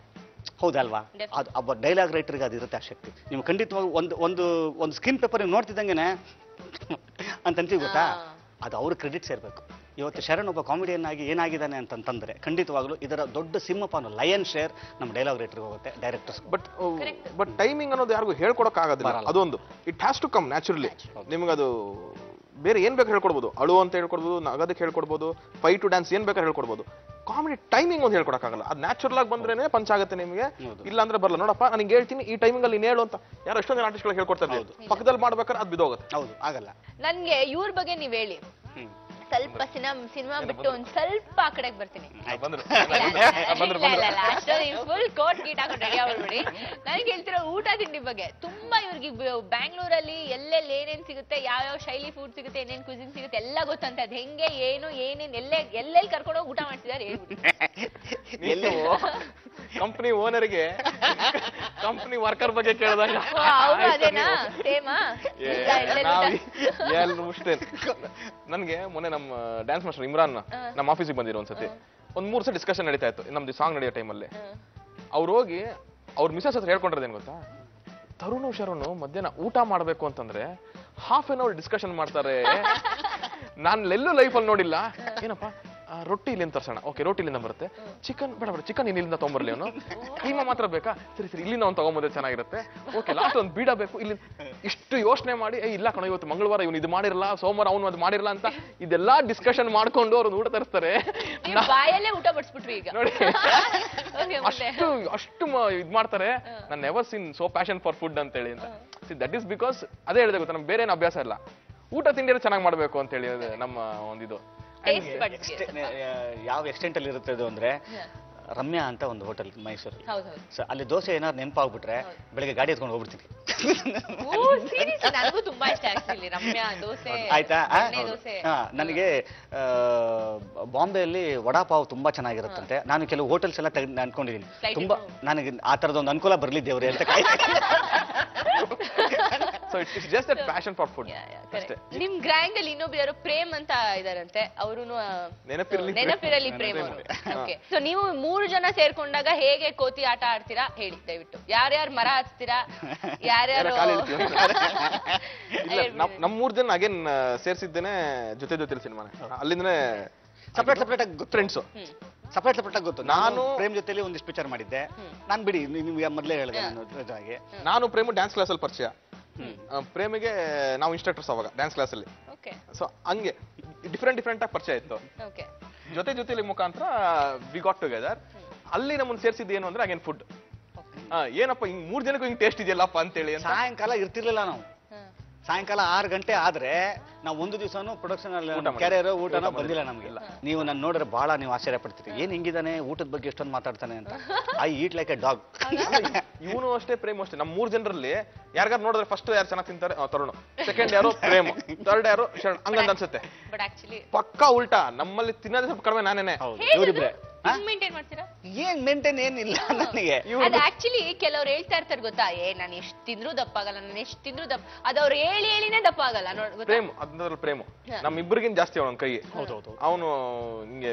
ಹೌದಲ್ವಾ? ಅದು ಒಬ್ಬ ಡೈಲಾಗ್ ರೈಟರ್ಗೆ ಅದು ಇರುತ್ತೆ ಆ ಶಕ್ತಿ. ನೀವು ಖಂಡಿತವಾಗಿ ಒಂದು ಸ್ಕ್ರೀನ್ ಪೇಪರ್ ನೀವು ನೋಡ್ತಿದ್ದಂಗೆನೆ ಅಂತಂತೀವಿ ಗೊತ್ತಾ, ಅದು ಅವ್ರ ಕ್ರೆಡಿಟ್ ಸೇರ್ಬೇಕು. ಇವತ್ತು ಶರಣ್ ಒಬ್ಬ ಕಾಮಿಡಿಯನ್ ಆಗಿ ಏನಾಗಿದ್ದಾನೆ ಅಂತಂತಂದ್ರೆ ಖಂಡಿತವಾಗ್ಲೂ ಇದರ ದೊಡ್ಡ ಸಿಂಹಪಾನು ಲಯನ್ ಶೇರ್ ನಮ್ಮ ಡೈಲಾಗ್ ರೈಟರ್ಗೆ ಹೋಗುತ್ತೆ, ಡೈರೆಕ್ಟರ್ಸ್. ಬಟ್ ಟೈಮಿಂಗ್ ಅನ್ನೋದು ಯಾರಿಗೂ ಹೇಳ್ಕೊಡಕ್ ಆಗೋದಿಲ್ಲ, ಅದೊಂದು it has to come naturally. ನಿಮ್ಗದು ಬೇರೆ ಏನ್ ಬೇಕಾದ್ರೆ ಹೇಳ್ಕೊಡ್ಬೋದು, ಅಳು ಅಂತ ಹೇಳ್ಕೊಡ್ಬೋದು, ನಗದಕ್ಕೆ ಹೇಳ್ಕೊಡ್ಬೋದು, ಫೈಟ್ ಟು ಡ್ಯಾನ್ಸ್ ಏನ್ ಬೇಕಾದ್ರೆ ಹೇಳ್ಕೊಡ್ಬೋದು. ಕಾಮಿಡಿ ಟೈಮಿಂಗ್ ಒಂದು ಹೇಳ್ಕೊಡಕ್ಕಾಗಲ್ಲ, ಅದು ನ್ಯಾಚುರಲ್ ಆಗಿ ಬಂದ್ರೇನೆ ಪಂಚ್ ಆಗುತ್ತೆ ನಿಮಗೆ, ಇಲ್ಲ ಅಂದ್ರೆ ಬರಲ್ಲ. ನೋಡಪ್ಪ ನನಗೆ ಹೇಳ್ತೀನಿ ಈ ಟೈಮಿಂಗ್ ಅಲ್ಲಿ ನೀನು ಹೇಳು ಅಂತ ಯಾರು ಎಷ್ಟೊಂದು ಆರ್ಟಿಸ್ಟ್ಗಳಿಗೆ ಹೇಳ್ಕೊಡ್ತಾರೆ, ಪಕ್ಕದಲ್ಲಿ ಮಾಡ್ಬೇಕಾದ್ರೆ ಅದು ಬಿದ್ದೋಗುತ್ತೆ. ಹೌದು, ಆಗಲ್ಲ. ನನ್ಗೆ ಇವ್ರ ಬಗ್ಗೆ ನೀವ್ ಹೇಳಿ, ಸ್ವಲ್ಪ ಸಿನಿಮಾ ಬಿಟ್ಟು ಒಂದ್ ಸ್ವಲ್ಪ ಆ ಕಡೆಗೆ ಬರ್ತೀನಿ. ಫುಲ್ ಕೋಟ್ ಗೀಟ್ ಹಾಕೊಂಡು ರೆಡಿ ಆಗ್ಬಿಡಿ. ನನಗೆ ಹೇಳ್ತಿರೋ ಊಟ ತಿಂಡಿ ಬಗ್ಗೆ ತುಂಬಾ ಇವ್ರಿಗೆ ಬ್ಯಾಂಗ್ಳೂರಲ್ಲಿ ಎಲ್ಲೆಲ್ಲಿ ಏನೇನ್ ಸಿಗುತ್ತೆ, ಯಾವ ಶೈಲಿ ಫುಡ್ ಸಿಗುತ್ತೆ, ಏನೇನ್ ಕ್ವಿಸಿನ್ ಸಿಗುತ್ತೆ ಎಲ್ಲ ಗೊತ್ತಂತೆ. ಅದ್ ಹೆಂಗೆ ಏನು ಏನೇನ್ ಎಲ್ಲೆಲ್ಲಿ ಕರ್ಕೊಂಡು ಹೋಗಿ ಊಟ ಮಾಡ್ತಿದ್ದಾರೆ ಹೇಳ್ಬಿಟ್ಟು. ಕಂಪನಿ ಓನರ್ಗೆ ಕಂಪನಿ ವರ್ಕರ್ ಬಗ್ಗೆ ಕೇಳಿದಾಗ ಅದೇನಾ ಸೇಮಾ ನನ್ಗೆ ಮೊನ್ನೆ ನಮ್ಮ ಡ್ಯಾನ್ಸ್ ಮಾಸ್ಟರ್ ಇಮ್ರಾನ್ ನಮ್ಮ ಆಫೀಸಿಗೆ ಬಂದಿರೋ ಒಂದ್ಸತಿ ಒಂದ್ 3 ಸಲ ಡಿಸ್ಕಷನ್ ನಡೀತಾ ಇತ್ತು ನಮ್ದು ಸಾಂಗ್ ನಡೆಯೋ ಟೈಮಲ್ಲಿ. ಅವ್ರು ಹೋಗಿ ಅವ್ರ ಮಿಸಸ್ ಹತ್ರ ಹೇಳ್ಕೊಂಡಿರೋದೇನ್ ಗೊತ್ತಾ, ತರುಣ್ ಶರಣ್ ಮಧ್ಯಾಹ್ನ ಊಟ ಮಾಡ್ಬೇಕು ಅಂತಂದ್ರೆ ½ an hour ಡಿಸ್ಕಷನ್ ಮಾಡ್ತಾರೆ, ನಾನು ಎಲ್ಲೂ ಲೈಫಲ್ಲಿ ನೋಡಿಲ್ಲ. ಏನಪ್ಪಾ ರೊಟ್ಟಿ ಇಲ್ಲಿಂದ ತರ್ಸೋಣ, ಓಕೆ ರೊಟ್ಟಿ ಇಲ್ಲಿಂದ ಬರುತ್ತೆ. ಚಿಕನ್ ಬೇಡ ಬೇಡ, ಚಿಕನ್ ಇಲ್ಲಿಂದ ತೊಗೊಂಬರ್ಲಿ ಅವನು. ಕೀಮಾ ಮಾತ್ರ ಬೇಕಾ, ಸರಿ ಸರಿ ಇಲ್ಲಿಂದ ಅವ್ನು ತಗೊಂಬಂದ್ರೆ ಚೆನ್ನಾಗಿರುತ್ತೆ. ಓಕೆ ಲಾಸ್ಟ್ ಒಂದು ಬೀಡ ಬೇಕು ಇಲ್ಲಿ. ಇಷ್ಟು ಯೋಚನೆ ಮಾಡಿ ಇಲ್ಲ ಕಣ ಇವತ್ತು ಮಂಗಳವಾರ ಇವನು ಇದು ಮಾಡಿರಲ್ಲ, ಸೋಮವಾರ ಅವನು ಅದು ಮಾಡಿರಲ್ಲ ಅಂತ ಇದೆಲ್ಲಾ ಡಿಸ್ಕಷನ್ ಮಾಡ್ಕೊಂಡು ಅವ್ರು ಊಟ ತರಿಸ್ತಾರೆ. ಬಾಯಲ್ಲೇ ಊಟ ಬಡಿಸ್ಬಿಟ್ವಿ ಈಗ ನೋಡಿ ಅಷ್ಟು ಅಷ್ಟು ಇದ್ ಮಾಡ್ತಾರೆ. ನಾನು never seen so passion for food ಅಂತ ಹೇಳಿ ಅಂತ. ದಟ್ ಈಸ್ ಬಿಕಾಸ್ ಅದೇ ಹೇಳಿದೆ ಗೊತ್ತಾ, ನಮ್ಗೆ ಬೇರೆ ಏನು ಅಭ್ಯಾಸ ಇಲ್ಲ, ಊಟ ತಿಂಡಿ ಚೆನ್ನಾಗಿ ಮಾಡ್ಬೇಕು ಅಂತ ಹೇಳಿ ನಮ್ಮ ಒಂದಿದು. ಯಾವ ಎಕ್ಸ್ಟೆಂಟ್ ಅಲ್ಲಿ ಇರುತ್ತೆ ಅದು ಅಂದ್ರೆ, ರಮ್ಯಾ ಅಂತ ಒಂದು ಹೋಟೆಲ್ ಮೈಸೂರಲ್ಲಿ, ಅಲ್ಲಿ ದೋಸೆ ಏನಾದ್ರು ನೆನಪಾಗ್ಬಿಟ್ರೆ ಬೆಳಿಗ್ಗೆ ಗಾಡಿ ಎತ್ಕೊಂಡು ಹೋಗ್ಬಿಡ್ತೀನಿ. ನನಗೂ ತುಂಬಾ ಇಷ್ಟ ಆಕ್ಚುಲಿ ರಮ್ಯಾ ದೋಸೆ. ಆಯ್ತಾ, ನನಗೆ ಬಾಂಬೆಯಲ್ಲಿ ವಡಾಪಾವ್ ತುಂಬಾ ಚೆನ್ನಾಗಿರುತ್ತಂತೆ. ನಾನು ಕೆಲವು ಹೋಟೆಲ್ಸ್ ಎಲ್ಲ ಅನ್ಕೊಂಡಿದ್ದೀನಿ, ತುಂಬಾ ನನಗೆ ಆ ತರದ ಒಂದು ಅನುಕೂಲ ಬರ್ಲಿ ದೇವ್ರೆ ಅಂತ. So it's just a passion for food. ನಿಮ್ ಗ್ರ್ಯಾಂಗ್ ಅಲ್ಲಿ ಇನ್ನೊಬ್ರು ಯಾರು ಪ್ರೇಮ್ ಅಂತ ಇದಾರಂತೆ, ಅವರು ನೆನಪಿರಲಿ ಪ್ರೇಮ್ ಅವರು. ಓಕೆ, ಸೊ ನೀವು 3 ಜನ ಸೇರ್ಕೊಂಡಾಗ ಹೇಗೆ ಕೋತಿ ಆಟ ಆಡ್ತೀರಾ ಹೇಳಿ ದಯವಿಟ್ಟು. ಯಾರ್ಯಾರು ಮರ ಹಚ್ತೀರಾ, ಯಾರ್ಯಾರು ನಮ್ 3 ಜನ ಅಗೇನ್ ಸೇರ್ಸಿದ್ದೇನೆ ಜೊತೆ ಸಿನಿಮಾನೆ. ಅಲ್ಲಿಂದನೇ ಸಪರೇಟ್ ಆಗಿ ಫ್ರೆಂಡ್ಸು, ಸಪರೇಟ್ ಆಗಿ ಗೊತ್ತು. ನಾನು ಪ್ರೇಮ್ ಜೊತೆಲಿ ಒಂದಿಷ್ಟು ಪಿಕ್ಚರ್ ಮಾಡಿದ್ದೆ. ನಾನು ಬಿಡಿ ನಿಮ್ಗೆ ಮೊದಲೇ ಹೇಳಿದೆ, ನಾನು ಪ್ರೇಮ್ ಡ್ಯಾನ್ಸ್ ಕ್ಲಾಸ್ ಅಲ್ಲಿ ಪರಿಚಯ. ಪ್ರೇಮಿಗೆ ನಾವು ಇನ್ಸ್ಟ್ರಕ್ಟರ್ಸ್ ಅವಾಗ ಡ್ಯಾನ್ಸ್ ಕ್ಲಾಸ್ ಅಲ್ಲಿ. ಸೊ ಹಂಗೆ ಡಿಫ್ರೆಂಟ್ ಆಗಿ ಪರಿಚಯ ಇತ್ತು. ಜೊತೆಲಿ ಮುಖಾಂತರ ವಿ ಗಾಟ್ ಟುಗೆದರ್. ಅಲ್ಲಿ ನಮ್ಮನ್ನು ಸೇರಿಸಿದ್ದು ಏನು ಅಂದ್ರೆ ಅಗೇನ್ ಫುಡ್. ಏನಪ್ಪ ಹಿಂಗ್ 3 ಜನಕ್ಕೂ ಹಿಂಗ್ ಟೇಸ್ಟ್ ಇದೆಯಲ್ಲಪ್ಪ ಅಂತೇಳಿ. ಸಾಯಂಕಾಲ ಇರ್ತಿರ್ಲಿಲ್ಲ ನಾವು. ಸಾಯಂಕಾಲ 6 ಗಂಟೆ ಆದ್ರೆ ನಾವು ಒಂದು ದಿವಸನೂ ಪ್ರೊಡಕ್ಷನ್ ಕ್ಯಾರಿಯರ್ ಊಟನ ಬಂದಿಲ್ಲ ನಮ್ಗೆ. ನೀವು ನಾನು ನೋಡಿದ್ರೆ ಬಹಳ ನೀವು ಆಶ್ಚರ್ಯ ಪಡ್ತೀರಿ, ಏನ್ ಹಿಂಗಿದಾನೆ ಊಟದ ಬಗ್ಗೆ ಎಷ್ಟೊಂದು ಮಾತಾಡ್ತಾನೆ ಅಂತ. I eat like A dog. ಇವನು ಅಷ್ಟೇ ಪ್ರೇಮ್ ಅಷ್ಟೇ. ನಮ್ 3 ಜನರಲ್ಲಿ ಯಾರಿಗಾರು ನೋಡಿದ್ರೆ ಫಸ್ಟ್ ಯಾರು ಚೆನ್ನಾಗಿ ತಿಂತಾರೆ ತರುಣ್, ಸೆಕೆಂಡ್ ಯಾರು ಪ್ರೇಮ್, ಥರ್ಡ್ ಯಾರು ಶರಣ್, ಹಂಗಂತ ಅನ್ಸುತ್ತೆ. ಪಕ್ಕಾ ಉಲ್ಟಾ, ನಮ್ಮಲ್ಲಿ ತಿನ್ನೋದೇ ಸ್ವಲ್ಪ ಕಡಿಮೆ ನಾನೇನೆ. ಇವರಿಬ್ರೆ ಮೇಂಟೈನ್ ಮಾಡ್ತೀರಾ? ಏನ್ ಮೇಂಟೈನ್ ಏನಿಲ್ಲ ನನಗೆ. ಅದು ಆಕ್ಚುಲಿ ಕೆಲವ್ರು ಹೇಳ್ತಾ ಇರ್ತಾರೆ ಗೊತ್ತಾ, ನಾನು ಎಷ್ಟು ತಿಂದ್ರು ದಪ್ಪ ಆಗಲ್ಲ, ನಾನು ಎಷ್ಟು ತಿಂದ್ರು ದಪ್ಪ. ಅದವ್ರು ಹೇಳಿನೇ ದಪ್ಪ ಆಗಲ್ಲ. ಪ್ರೇಮ್ ಅದ್ರಲ್ಲಿ ಪ್ರೇಮ್ ನಮ್ಮಿಬ್ಬರಿಗಿಂತ ಜಾಸ್ತಿ ಅವನ ಕೈ. ಅವನು ಹಿಂಗೆ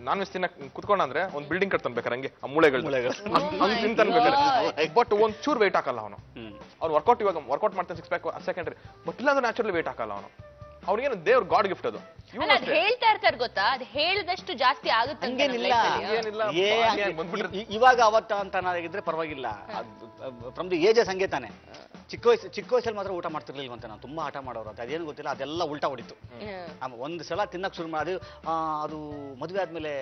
ನಾನ್ ವೆಜ್ ತಿನ್ನಕ್ ಕುತ್ಕೊಂಡ್ರೆ ಒಂದ್ ಬಿಲ್ಡಿಂಗ್ ಕಟ್ತಾನೆ ಬೇಕಾರೆ ಹಂಗೆ ಆ ಮೂಳೆಗಳು ಹಂಗ್ ತಿಂತಾನೆ ಬೇಕಾರೆ. ಬಟ್ ಒಂದ್ ಚೂರ್ ವೇಟ್ ಹಾಕಲ್ಲ ಅವನು. ಅವ್ನು ವರ್ಕೌಟ್ ಮಾಡ್ತಾನೆ 6 ಪ್ಯಾಕ್ ಸೆಕೆಂಡ್ರಿ, ಬಟ್ ಇಲ್ಲಾಂದ್ರೆ ನ್ಯಾಚುರಲಿ ವೇಟ್ ಹಾಕಲ್ಲ ಅವನು. ಅವ್ನಿಗೇನು ದೇವ್ರ ಗಾಡ್ ಗಿಫ್ಟ್ ಅದು. ಹೇಳ್ತಾ ಇರ್ತಾರೆ ಗೊತ್ತಾ, ಅದು ಹೇಳಿದಷ್ಟು ಜಾಸ್ತಿ ಆಗುತ್ತೆ. ಇವಾಗ ಅವತ್ತ ಅಂತ ನಾಗಿದ್ರೆ ಪರವಾಗಿಲ್ಲ, ಫ್ರಮ್ ದಿ ಏಜಸ್ ಹಂಗೆ ತಾನೆ. ಚಿಕ್ಕ ವಯಸ್ಸಲ್ಲಿ ಮಾತ್ರ ಊಟ ಮಾಡ್ತಿರ್ಲಿಲ್ವಂತೆ ನಾವು, ತುಂಬಾ ಆಟ ಮಾಡೋರು ಅಂತ. ಅದೇನು ಗೊತ್ತಿಲ್ಲ, ಅದೆಲ್ಲ ಉಲ್ಟಾ ಹೊಡಿತು. ಒಂದು ಸಲ ತಿನ್ನಕ್ ಶುರು ಮಾಡಿ ಅದು ಮದುವೆ ಆದ್ಮೇಲೆ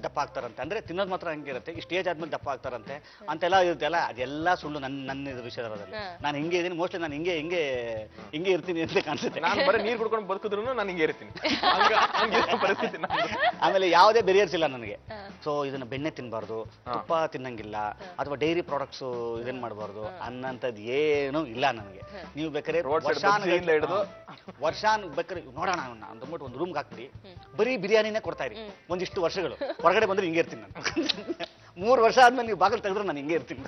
ದಪ್ಪ ಆಗ್ತಾರಂತೆ. ಅಂದ್ರೆ ತಿನ್ನೋದು ಮಾತ್ರ ಹಂಗೆ ಇರುತ್ತೆ, ಇಷ್ಟು ಏಜ್ ಆದ್ಮೇಲೆ ದಪ್ಪ ಆಗ್ತಾರಂತೆ ಅಂತೆಲ್ಲ ಇರುತ್ತಲ್ಲ. ಅದೆಲ್ಲ ಸುಳ್ಳು. ನನ್ನ ವಿಷಯದಲ್ಲಿ ನಾನು ಹಿಂಗೆ ಇದೀನಿ, ಮೋಸ್ಟ್ಲಿ ನಾನು ಹಿಂಗೆ ಇರ್ತೀನಿ ಅಂತ ಕಾಣಿಸುತ್ತೆ. ನಾನು ಬರೀ ನೀರು ಕುಡ್ಕೊಂಡು ಬದುಕಿದ್ರು ನಾನು ಹಿಂಗೆ ಇರ್ತೀನಿ. ಪರಿಸ್ಥಿತಿ. ಆಮೇಲೆ ಯಾವುದೇ ಬೆರಿಯರ್ಸ್ ಇಲ್ಲ ನನಗೆ. ಸೊ ಇದನ್ನ ಬೆಣ್ಣೆ ತಿನ್ಬಾರ್ದು, ತುಪ್ಪ ತಿನ್ನಂಗಿಲ್ಲ, ಅಥವಾ ಡೈರಿ ಪ್ರಾಡಕ್ಟ್ಸ್ ಇದನ್ ಮಾಡಬಾರ್ದು ಅನ್ನಂಥದ್ದು ಏನು ಇಲ್ಲ ನನಗೆ. ನೀವು ಬೇಕಾದ್ರೆ ವರ್ಷಾನ್ ಬೇಕಾದ್ರೆ ನೋಡೋಣ ಅಂದ್ಬಿಟ್ಟು ಒಂದು ರೂಮ್ಗೆ ಹಾಕ್ಬಿಡಿ, ಬರೀ ಬಿರಿಯಾನಿನೇ ಕೊಡ್ತಾ ಇರಿ ಒಂದಿಷ್ಟು ವರ್ಷಗಳು. ಹೊರಗಡೆ ಬಂದ್ರೆ ಹಿಂಗೆ ಇರ್ತೀನಿ ನಾನು. 3 ವರ್ಷ ಆದ್ಮೇಲೆ ನೀವು ಬಾಗಿಲು ತೆಗೆದ್ರೆ ನಾನು ಹಿಂಗೆ ಇರ್ತೀನಿ.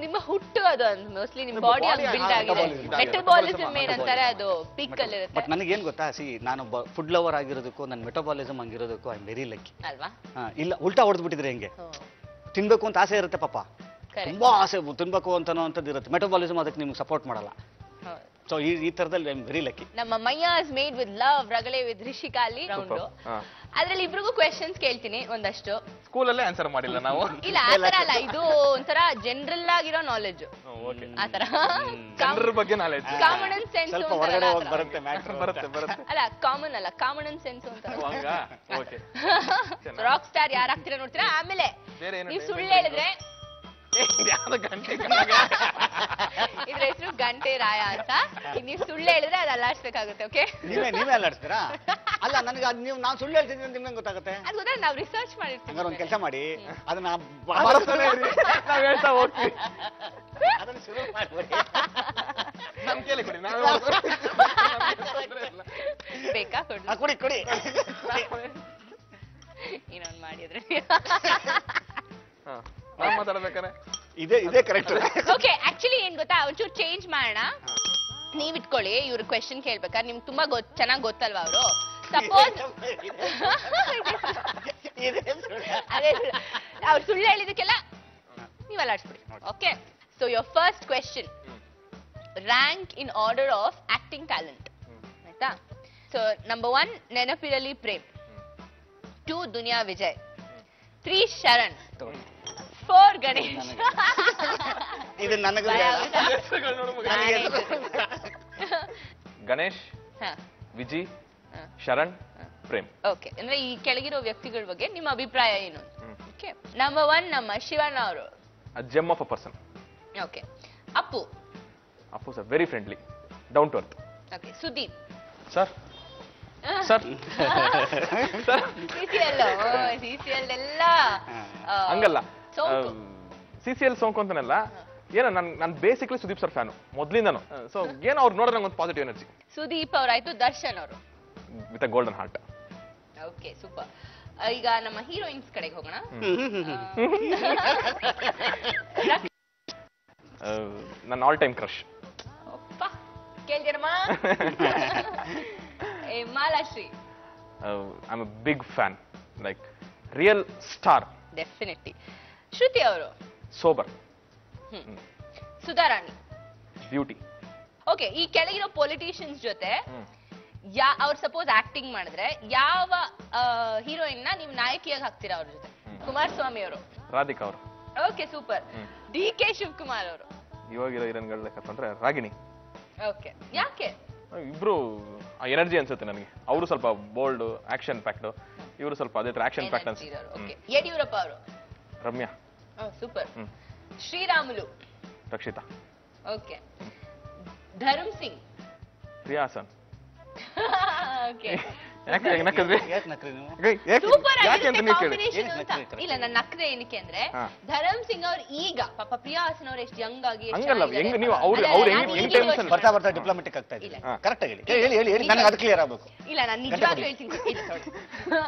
ನಿಮ್ಮ ಹುಟ್ಟು ಅದು ಮೋಸ್ಟ್ಲಿ ನಿಮ್ಮ ಬಾಡಿ ಬಿಲ್ಡ್ ಆಗಿದೆ. ಮೆಟಬಾಲಿಸಮ್ ಏನಂತಾರೆ ಅದು ಪೀಕ್ ಅಲ್ಲಿ ಇರುತ್ತೆ. ಬಟ್ ನನಗೇನ್ ಗೊತ್ತಾ, ನಾನು ಫುಡ್ ಲವರ್ ಆಗಿರೋದಕ್ಕೂ ನನ್ನ ಮೆಟಬಾಲಿಸಮ್ ಹಂಗಿರೋದಕ್ಕೂ ಐ ಆಮ್ ವೆರಿ ಲಕ್ಕಿ ಅಲ್ವಾ. ಇಲ್ಲ ಉಲ್ಟಾ ಹೊಡೆದ್ಬಿಟ್ಟಿದ್ರೆ ಹೆಂಗೆ, ತಿನ್ಬೇಕು ಅಂತ ಆಸೆ ಇರುತ್ತೆ ಪಾಪ, ತುಂಬಾ ಆಸೆ ತಿನ್ಬೇಕು ಅಂತನೋ ಅಂತದ್ದು ಇರುತ್ತೆ. ಮೆಟಬಾಲಿಸಮ್ ಅದಕ್ಕೆ ನಿಮ್ಗೆ ಸಪೋರ್ಟ್ ಮಾಡಲ್ಲ. ಸೊ ಈ ತರದಲ್ಲಿ ಐ ಆಮ್ ವೆರಿ ಲಕ್ಕಿ. ನಮ್ಮ Maiya is made with love, ರಗಳೆ ವಿತ್ ರಿಷಿಕಾ ಅಲ್ಲಿ ರೌಂಡ್. ಅದ್ರಲ್ಲಿ ಇಬ್ರಿಗೂ ಕ್ವೆಶ್ಚನ್ಸ್ ಕೇಳ್ತೀನಿ ಒಂದಷ್ಟು. ಸ್ಕೂಲಲ್ಲೇ ಆನ್ಸರ್ ಮಾಡಿಲ್ಲ ನಾವು. ಇಲ್ಲ ಆತರ ಅಲ್ಲ, ಇದು ಒಂಥರ ಜನರಲ್ ಆಗಿರೋ ನಾಲೆಜ್. ಆತರ ಜನರ ಬಗ್ಗೆ ನಾಲೆಜ್, ಕಾಮನ್ ಸೆನ್ಸ್ ಸ್ವಲ್ಪ ಹೊರಗಡೆ ಹೋಗಿ ಬರುತ್ತೆ ಅಲ್ಲ, ಕಾಮನ್ ಅಲ್ಲ, ಕಾಮನ್ ಸೆನ್ಸ್ ಅಂತ. ರಾಕ್ ಸ್ಟಾರ್ ಯಾರಾಗ್ತೀರಾ ನೋಡ್ತೀರಾ. ಆಮೇಲೆ ನೀವು ಸುಳ್ಳು ಹೇಳಿದ್ರೆ ಇದ್ರ ಹೆಸರು ಗಂಟೆ ರಾಯ ಅಂತ. ನೀವು ಸುಳ್ಳು ಹೇಳಿದ್ರೆ ಅದು ಅಲ್ಲಾಡ್ಸ್ಬೇಕಾಗುತ್ತೆ. ಓಕೆ, ನೀವೇ ಅಲ್ಲಾಡ್ಸ್ತೀರಾ? ಅಲ್ಲ ನನಗೆ ಅದು ನೀವು ನಾನು ಸುಳ್ಳು ಹೇಳ್ತಿದ್ದೀನಿ ಅಂತ ನಿಮ್ಗೆ ಗೊತ್ತಾಗುತ್ತೆ. ಅದು ಗೊತ್ತಾ, ನಾವು ರಿಸರ್ಚ್ ಮಾಡಿರ್ತೀವಿ. ಹಂಗಾರೆ ಒಂದು ಕೆಲಸ ಮಾಡಿ, ಅದನ್ನ ನಾವ್ ಹೇಳ್ತಾ ಹೋಗ್ತೀವಿ. ಅದನ್ನ ಶುರು ಮಾಡ್ಬಿಡಿ. ನಮ್ ಕೇಳಿ ಕೊಡಿ, ಬೇಕಾ ಕೊಡಿ ಇನ್ನೊಂದು ಮಾಡಿದ್ರೆ ಮಾತಾಡ್ಬೇಕಾರೆ ಇದೇ ಕರೆಕ್ಟ್. ಓಕೆ, ಆಕ್ಚುಲಿ ಏನ್ ಗೊತ್ತಾ, ಒಂಚೂರು ಚೇಂಜ್ ಮಾಡೋಣ. ನೀವ್ ಇಟ್ಕೊಳ್ಳಿ, ಇವ್ರ ಕ್ವೆಶನ್ ಕೇಳ್ಬೇಕಾದ್ರೆ ನಿಮ್ಗೆ ತುಂಬಾ ಚೆನ್ನಾಗ್ ಗೊತ್ತಲ್ವಾ ಅವರು. ಸಪೋಸ್ ಅದೇ ಅವ್ರು ಸುಳ್ಳು ಹೇಳಿದಕ್ಕೆಲ್ಲ ನೀವ್ ಅಲ್ಲಾಡ್ಸ್ಬಿಡಿ. Okay, so your first question, rank in order of acting talent. ಆಯ್ತಾ? So number 1 Nenapirali Prem, 2 Duniya Vijay, 3 Sharan, 4 Ganesh. ಇದು ನನಗೆ ಗಣೇಶ್, ವಿಜಿ, ಶರಣ್, ಪ್ರೇಮ್. ಓಕೆ, ಅಂದ್ರೆ ಈ ಕೆಳಗಿರೋ ವ್ಯಕ್ತಿಗಳ ಬಗ್ಗೆ ನಿಮ್ಮ ಅಭಿಪ್ರಾಯ ಏನು? ಓಕೆ, ನಂಬರ್ 1 ನಮ್ಮ ಶಿವಣ್ಣ ಅವರು. Gem of a person. Okay, Appu. Appu sir very friendly, down to earth. Okay, Sudeep. Sir sir CCL ಎಲ್ಲ ಹಂಗಲ್ಲ, ಸೋಂಕು. CCL ಸೋಂಕು ಅಂತನಲ್ಲ, ಏನೋ ನಾನು ಬೇಸಿಕ್ಲಿ ಸುದೀಪ್ ಸರ್ ಫ್ಯಾನು ಮೊದ್ಲಿಂದನು. ಸೊ ಏನೋ ಅವ್ರು ನೋಡಿದ್ರೆ ನಂಗೆ ಒಂದು ಪಾಸಿಟಿವ್ ಎನರ್ಜಿ. ಸುದೀಪ್ ಅವರಾಯ್ತು. ದರ್ಶನ್ ಅವರು with a golden heart. Okay, super. ಈಗ ನಮ್ಮ ಹೀರೋಯಿನ್ಸ್ ಕಡೆಗೆ ಹೋಗೋಣ. ನನ್ನ ಆಲ್ ಟೈಮ್ ಕ್ರಶ್. ಕೇಳ್ತೀರಮ್ಮ? Malashri. I am a big fan, like real star. Definitely. ಶ್ರುತಿ ಅವರು. ಸೋಬರ್. ಸುಧಾರಾಣಿ. ಬ್ಯೂಟಿ. ಓಕೆ, ಈ ಕೆಳಗಿರೋ ಪೊಲಿಟಿಷಿಯನ್ಸ್ ಜೊತೆ ಅವ್ರು ಸಪೋಸ್ ಆಕ್ಟಿಂಗ್ ಮಾಡಿದ್ರೆ ಯಾವ ಹೀರೋಯಿನ್ ನ ನೀವು ನಾಯಕಿಯಾಗಿ ಹಾಕ್ತೀರಾ ಅವ್ರ ಜೊತೆ? ಕುಮಾರಸ್ವಾಮಿ ಅವರು. ರಾಧಿಕಾ ಅವರು. Okay, super. DK ಶಿವಕುಮಾರ್ ಅವರು. ಇವಾಗಿರೋ ಹೀರೋಯಿನ್ಗಳ ಲೆಕ್ಕಂದ್ರೆ ರಾಗಿಣಿ. ಓಕೆ, ಯಾಕೆ? ಇಬ್ರು ಎನರ್ಜಿ ಅನ್ಸುತ್ತೆ ನನಗೆ. ಅವರು ಸ್ವಲ್ಪ ಬೋಲ್ಡ್ ಆಕ್ಷನ್ ಪ್ಯಾಕ್ಡ್, ಇವರು ಸ್ವಲ್ಪ ಅದೇ ತರ ಆಕ್ಷನ್ ಪ್ಯಾಕ್ಡ್ ಅನ್ಸುತ್ತೆ. ಓಕೆ, ಯಡಿಯೂರಪ್ಪ ಅವರು. Ramya. Super. Sriramulu. Rakshita. Okay, Dharam Singh. Priya Hasan. Okay, super ಇಲ್ಲ, ನನ್ನ ನಕ್ರೆ ಏನಕ್ಕೆ ಅಂದ್ರೆ ಧರಮ್ ಸಿಂಗ್ ಅವ್ರು ಈಗ ಪಾಪ ಪ್ರಿಯಾ ಹಾಸನ್ ಅವ್ರು ಎಷ್ಟು ಯಂಗ್ ಆಗಿ ಬರ್ತಾ ಬರ್ತಾ ಡಿಪ್ಲೊಮ್ಯಾಟಿಕ್ ಆಗ್ತಾ ಇದೆ. ಕರೆಕ್ಟ್ ಆಗಿ ಹೇಳಿ, ನನಗೆ ಅದು ಕ್ಲಿಯರ್ ಆಗಬೇಕು. ಇಲ್ಲ, ನಾನು ನಿಜವಾಗ್ಲೂ ಹೇಳ್ತೀನಿ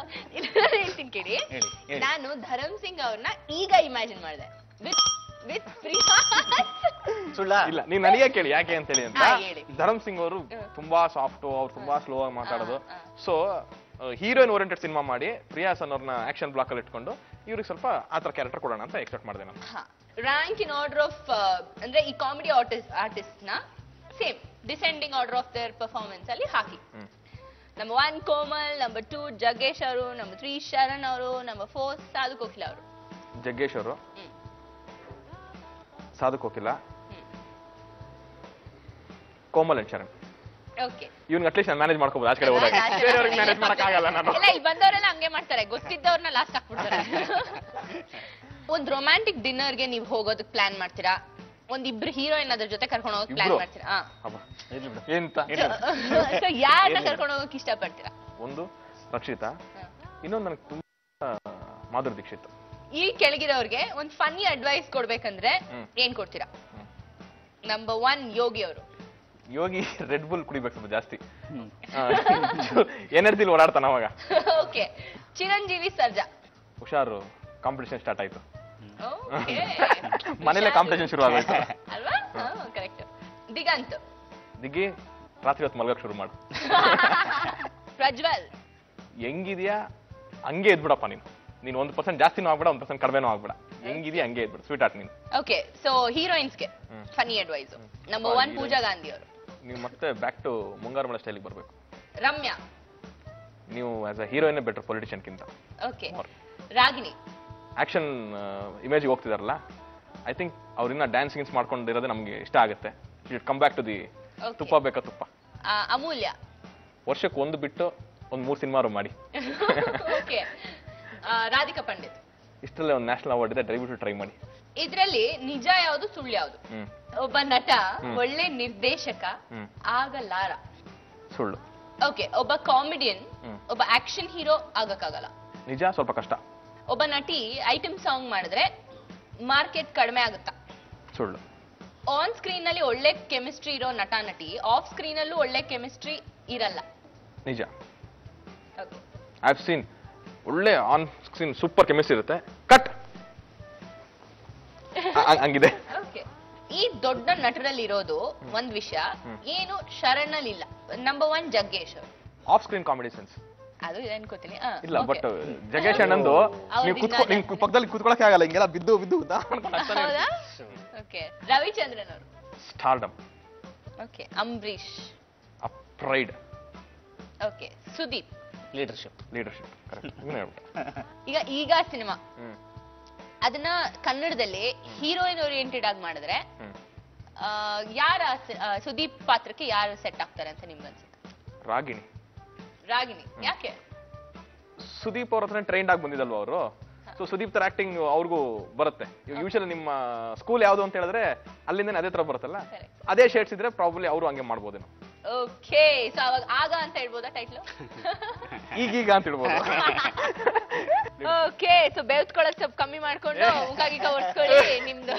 ಕೇಳಿ. ನಾನು ಧರಮ್ ಸಿಂಗ್ ಅವ್ರನ್ನ ಈಗ ಇಮ್ಯಾಜಿನ್ ಮಾಡಿದೆ ವಿತ್ ಪ್ರಿಯಾ. ಸುಳ್ಳ ಇಲ್ಲ, ನೀವು ನನಗೆ ಕೇಳಿ ಯಾಕೆ ಅಂತ ಹೇಳಿ ಅಂತ. ಧರಮ್ ಸಿಂಗ್ ಅವರು ತುಂಬಾ ಸಾಫ್ಟ್, ಅವ್ರು ತುಂಬಾ ಸ್ಲೋ ಆಗಿ ಮಾತಾಡೋದು. ಸೊ ಹೀರೋಯಿನ್ ಓರಿಯೆಂಟೆಡ್ ಸಿನಿಮಾ ಮಾಡಿ ಪ್ರಿಯಾ ಹಾಸನ್ ಅವ್ರನ್ನ ಆಕ್ಷನ್ ಬ್ಲಾಕ್ ಅಲ್ಲಿ ಇಟ್ಕೊಂಡು ಇವ್ರಿಗೆ ಸ್ವಲ್ಪ ಆತರ ಕ್ಯಾರೆಕ್ಟರ್ ಕೊಡೋಣ ಅಂತ ಎಕ್ಸ್ಪೆಕ್ಟ್ ಮಾಡಿದೆ ನಾನು. ರ್ಯಾಂಕ್ ಇನ್ ಆರ್ಡರ್ ಆಫ್ ಅಂದ್ರೆ ಈ ಕಾಮಿಡಿ ಆರ್ಟಿಸ್ಟ್ ನ same descending order of their performance ಅಲ್ಲಿ ಹಾಕಿ. ನಂಬರ್ 1 ಕೋಮಲ್, ನಂಬರ್ 2 ಜಗ್ಗೇಶ್ ಅವರು, ನಂಬರ್ 3 ಶರಣ್ ಅವರು, ನಂಬರ್ 4 ಸಾಧು ಕೋಕಿಲ ಅವರು. ಜಗ್ಗೇಶ್ ಅವರು, ಸಾಧು ಕೋಕಿಲ, ಕೋಮಲ್ ಅಂಡ್ ಶರಣ್. ಓಕೆ, ಇವ್ನಿಗೆ ಅಟ್ಲೀಸ್ಟ್ ನಾನು ಮ್ಯಾನೇಜ್ ಮಾಡ್ಕೋಬಹುದು. ಆಚೆ ಕಡೆ ಹೋದಾಗ ಬೇರೆಯವ್ರಿಗೆ ಮ್ಯಾನೇಜ್ ಮಾಡಕ್ಕಾಗಲ್ಲ ನಾನು. ಇಲ್ಲ, ಇಲ್ಲಿ ಬಂದವರೆಲ್ಲ ಹಂಗೆ ಮಾಡ್ತಾರೆ, ಗೊತ್ತಿದ್ದವ್ರನ್ನ ಲಾಸ್ಟ್ ಹಾಕ್ಬಿಡ್ತಾರೆ. ಒಂದ್ ರೊಮ್ಯಾಂಟಿಕ್ ಡಿನ್ನರ್ಗೆ ನೀವು ಹೋಗೋದಕ್ಕೆ ಪ್ಲಾನ್ ಮಾಡ್ತೀರಾ? ಒಂದಿಬ್ರು ಹೀರೋಯಿನ್ ಅದ್ರ ಜೊತೆ ಕರ್ಕೊಂಡು ಹೋಗೋಕೆ ಪ್ಲಾನ್ ಮಾಡ್ತೀರಾ? ಎಂತ ಯಾರನ್ನ ಕರ್ಕೊಂಡು ಹೋಗೋಕೆ ಇಷ್ಟಪಡ್ತೀರಾ? ಒಂದು ರಕ್ಷಿತಾ, ಇನ್ನೊಂದು ನನಗೆ ತುಂಬಾ ಮಾಧುರಿ ದೀಕ್ಷಿತ್. ಈ ಕೆಳಗಿರೋರ್ಗೆ ಒಂದ್ ಫನ್ನಿ ಅಡ್ವೈಸ್ ಕೊಡ್ಬೇಕಂದ್ರೆ ಏನ್ ಕೊಡ್ತೀರಾ? ನಂಬರ್ 1 ಯೋಗಿ ಅವರು. ಯೋಗಿ ರೆಡ್ ಬುಲ್ ಕುಡಿಬೇಕು ಸ್ವಲ್ಪ ಜಾಸ್ತಿ, ಎನರ್ಜಿಲಿ ಓಡಾಡ್ತಾನ ಅವಾಗ. ಓಕೆ, ಚಿರಂಜೀವಿ ಸರ್ಜಾ. ಹುಷಾರು, ಕಾಂಪಿಟೇಷನ್ ಸ್ಟಾರ್ಟ್ ಆಯ್ತು. ಮನೇಲೆ ಕಾಂಪಿಟೇಷನ್ ಶುರು ಆಗೋಯ್ತು ಅಲ್ವಾ? ಕರೆಕ್ಟ್. ದಿಗಂತ್. ದಿಗ್ಗಿ ರಾತ್ರಿ ಹೊತ್ತು ಮಲ್ಗಕ್ ಶುರು ಮಾಡು. ಪ್ರಜ್ವಲ್. ಹೆಂಗಿದ್ಯಾ ಹಂಗೆ ಎದ್ಬಿಡಪ್ಪ ನೀನು 1% ಜಾಸ್ತಿನೂ ಆಗ್ಬೇಡ, 1% ಕಡಿಮೆನೂ ಆಗ್ಬೇಡ. ಹೆಂಗಿದ್ಯಾ ಹಂಗೆ ಎದ್ಬಿಡು, ಸ್ವೀಟ್ ಆರ್ಟ್ ನೀನು. ಓಕೆ, ಸೊ ಹೀರೋಯಿನ್ಸ್ಗೆ funny advice. Number 1 Pooja Gandhi ಅವರು. ನೀವು ಮತ್ತೆ ಬ್ಯಾಕ್ ಟು ಮುಂಗಾರು ಸ್ಟೈಲಿಗೆ ಬರ್ಬೇಕು. ರಮ್ಯಾ. ನೀವು as a heroine better politician ಕಿಂತ. ಓಕೆ, ರಾಗಿಣಿ. ಆಕ್ಷನ್ ಇಮೇಜ್ ಹೋಗ್ತಿದಾರಲ್ಲ, ಐ ಥಿಂಕ್ ಅವ್ರಿನ್ನ ಡ್ಯಾನ್ಸಿಂಗ್ಸ್ ಮಾಡ್ಕೊಂಡಿರೋದೇ ನಮ್ಗೆ ಇಷ್ಟ ಆಗುತ್ತೆ. It come back to the ತುಪ್ಪ ಬೇಕಾ ತುಪ್ಪ. ಅಮೂಲ್ಯ. ವರ್ಷಕ್ಕೆ ಒಂದು ಬಿಟ್ಟು ಒಂದು 3 ಸಿನಿಮಾರು ಮಾಡಿ. ಓಕೆ, ರಾಧಿಕಾ ಪಂಡಿತ್. ಇಷ್ಟರಲ್ಲೇ ಒಂದು ನ್ಯಾಷನಲ್ ಅವಾರ್ಡ್ ಇದೆ, ದಯವಿಟ್ಟು ಟ್ರೈ ಮಾಡಿ. ಇದ್ರಲ್ಲಿ ನಿಜ ಯಾವುದು ಸುಳ್ಳು ಯಾವುದು? ಒಬ್ಬ ನಟ ಒಳ್ಳೆ ನಿರ್ದೇಶಕ ಆಗಲಾರ. ಸುಳ್ಳು. ಓಕೆ, ಒಬ್ಬ ಕಾಮಿಡಿಯನ್, ಒಬ್ಬ ಆಕ್ಷನ್ ಹೀರೋ ಆಗಕ್ಕಾಗಲ್ಲ. ನಿಜ, ಸ್ವಲ್ಪ ಕಷ್ಟ. ಒಬ್ಬ ನಟಿ ಐಟಮ್ ಸಾಂಗ್ ಮಾಡಿದ್ರೆ ಮಾರ್ಕೆಟ್ ಕಡಿಮೆ ಆಗುತ್ತಾ? ಸುಳ್ಳು. ಆನ್ ಸ್ಕ್ರೀನ್ ನಲ್ಲಿ ಒಳ್ಳೆ ಕೆಮಿಸ್ಟ್ರಿ ಇರೋ ನಟ ನಟಿ ಆಫ್ ಸ್ಕ್ರೀನ್ ಅಲ್ಲೂ ಒಳ್ಳೆ ಕೆಮಿಸ್ಟ್ರಿ ಇರಲ್ಲ. ನಿಜ. ಐ ಹ್ಯಾವ್ ಸೀನ್ ಒಳ್ಳೆ ಆನ್ ಸ್ಕ್ರೀನ್ ಸೂಪರ್ ಕೆಮಿಸ್ಟ್ರಿ ಇರುತ್ತೆ, ಕಟ್ ಹಂಗಿದೆ. ಈ ದೊಡ್ಡ ನಟರಲ್ಲಿ ಇರೋದು ಒಂದ್ ವಿಷಯ ಏನು ಶರಣ್ ಇಲ್ಲ. Number 1 Jaggesh. Off screen comedy sense ಅದು ಅನ್ಕೋತೀನಿ. ಇಲ್ಲ, ಬಟ್ ಜಗ್ಗೇಶ್ ಅಣ್ಣಂದು ನೀವು ಪಕ್ಕದಲ್ಲಿ ಕೂತ್ಕೊಳ್ಳಕ್ಕೆ ಆಗಲ್ಲ, ಹಿಂಗೆಲ್ಲ ಬಿದ್ದು ಬಿದ್ದು. ಓಕೆ, ರವಿಚಂದ್ರನ್ ಅವರು. Stardom. Okay, Ambareesh. Pride. Okay, Sudeep. Leadership correct. ಈಗ ಸಿನಿಮಾ ಅದನ್ನ ಕನ್ನಡದಲ್ಲಿ ಹೀರೋಯಿನ್ ಓರಿಯೆಂಟೆಡ್ ಆಗಿ ಮಾಡಿದ್ರೆ ಯಾರ ಸುದೀಪ್ ಪಾತ್ರಕ್ಕೆ ಯಾರು ಸೆಟ್ ಆಗ್ತಾರೆ ಅಂತ ನಿಮ್ಗೆ ಅನ್ಸುತ್ತೆ? ರಾಗಿಣಿ. ಯಾಕೆ? ಸುದೀಪ್ ಅವ್ರ ಹತ್ರ ಟ್ರೈನ್ಡ್ ಆಗಿ ಬಂದಿದಲ್ವಾ ಅವರು. ಸೊ ಸುದೀಪ್ ತರ ಆಕ್ಟಿಂಗ್ ಅವ್ರಿಗೂ ಬರುತ್ತೆ. ಯೂಶಲಿ ನಿಮ್ಮ ಸ್ಕೂಲ್ ಯಾವ್ದು ಅಂತ ಹೇಳಿದ್ರೆ ಅಲ್ಲಿಂದ ಅದೇ ತರ ಬರುತ್ತಲ್ಲ, ಅದೇ ಶೇಡ್ಸ್ ಇದ್ರೆ ಪ್ರಾಬ್ಲಿ ಅವರು ಹಂಗೆ ಮಾಡ್ಬೋದೇನೋ. ಓಕೆ, ಸೊ ಅವಾಗ ಆಗ ಅಂತ ಹೇಳ್ಬೋದಾ ಟೈಟ್ಲು? ಈಗೀಗ ಅಂತ ಹೇಳ್ಬೋದು. ಓಕೆ, ಸೊ ಬೆವ್ತ್ಕೊಳ್ಳೋದು ಸ್ವಲ್ಪ ಕಮ್ಮಿ ಮಾಡ್ಕೊಂಡು ಮುಖಾಗಿಗ ಒರ್ಸ್ಕೊಳ್ಳಿ ನಿಮ್ದು.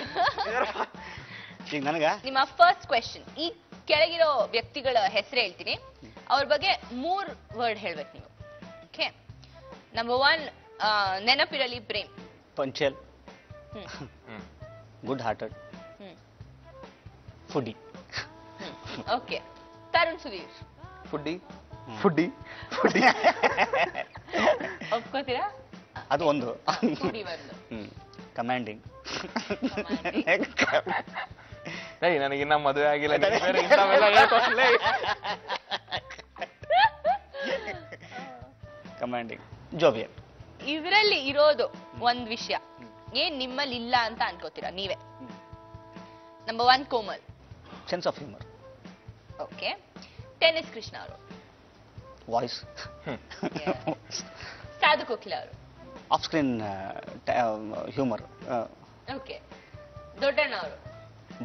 ಈಗ ನನಗ ನಿಮ್ಮ ಫಸ್ಟ್ ಕ್ವೆಶ್ಚನ್, ಈ ಕೆಳಗಿರೋ ವ್ಯಕ್ತಿಗಳ ಹೆಸರು ಹೇಳ್ತೀನಿ, ಅವ್ರ ಬಗ್ಗೆ 3 ವರ್ಡ್ ಹೇಳ್ಬೇಕು ನೀವು. Okay, number 1 Nenapirali Prem. Punctual, good hearted, foodie. Okay, Tarun Sudhir. Foodie. ಒಪ್ಕೋತೀರಾ? ಅದು ಒಂದು. ಫುಡಿ ಒಂದು. ಕಮಾಂಡಿಂಗ್. ನನಗೆ ಇನ್ನ ಮದುವೆ ಆಗಿಲ್ಲ. Commanding, jovial. ಇವರಲ್ಲಿ ಇರೋದು ಒಂದ್ ವಿಷಯ ಏನ್ ನಿಮ್ಮಲ್ಲಿ ಇಲ್ಲ ಅಂತ ಅನ್ಕೋತೀರಾ ನೀವೇ? Number 1 Komal. Sense of humour. Okay, tennis Krishna ಅವರು. ವಾಯ್ಸ್. ಸಾಧು ಕೋಕಿಲ ಅವರು. Off screen humour. Okay, Doddanna ಅವರು.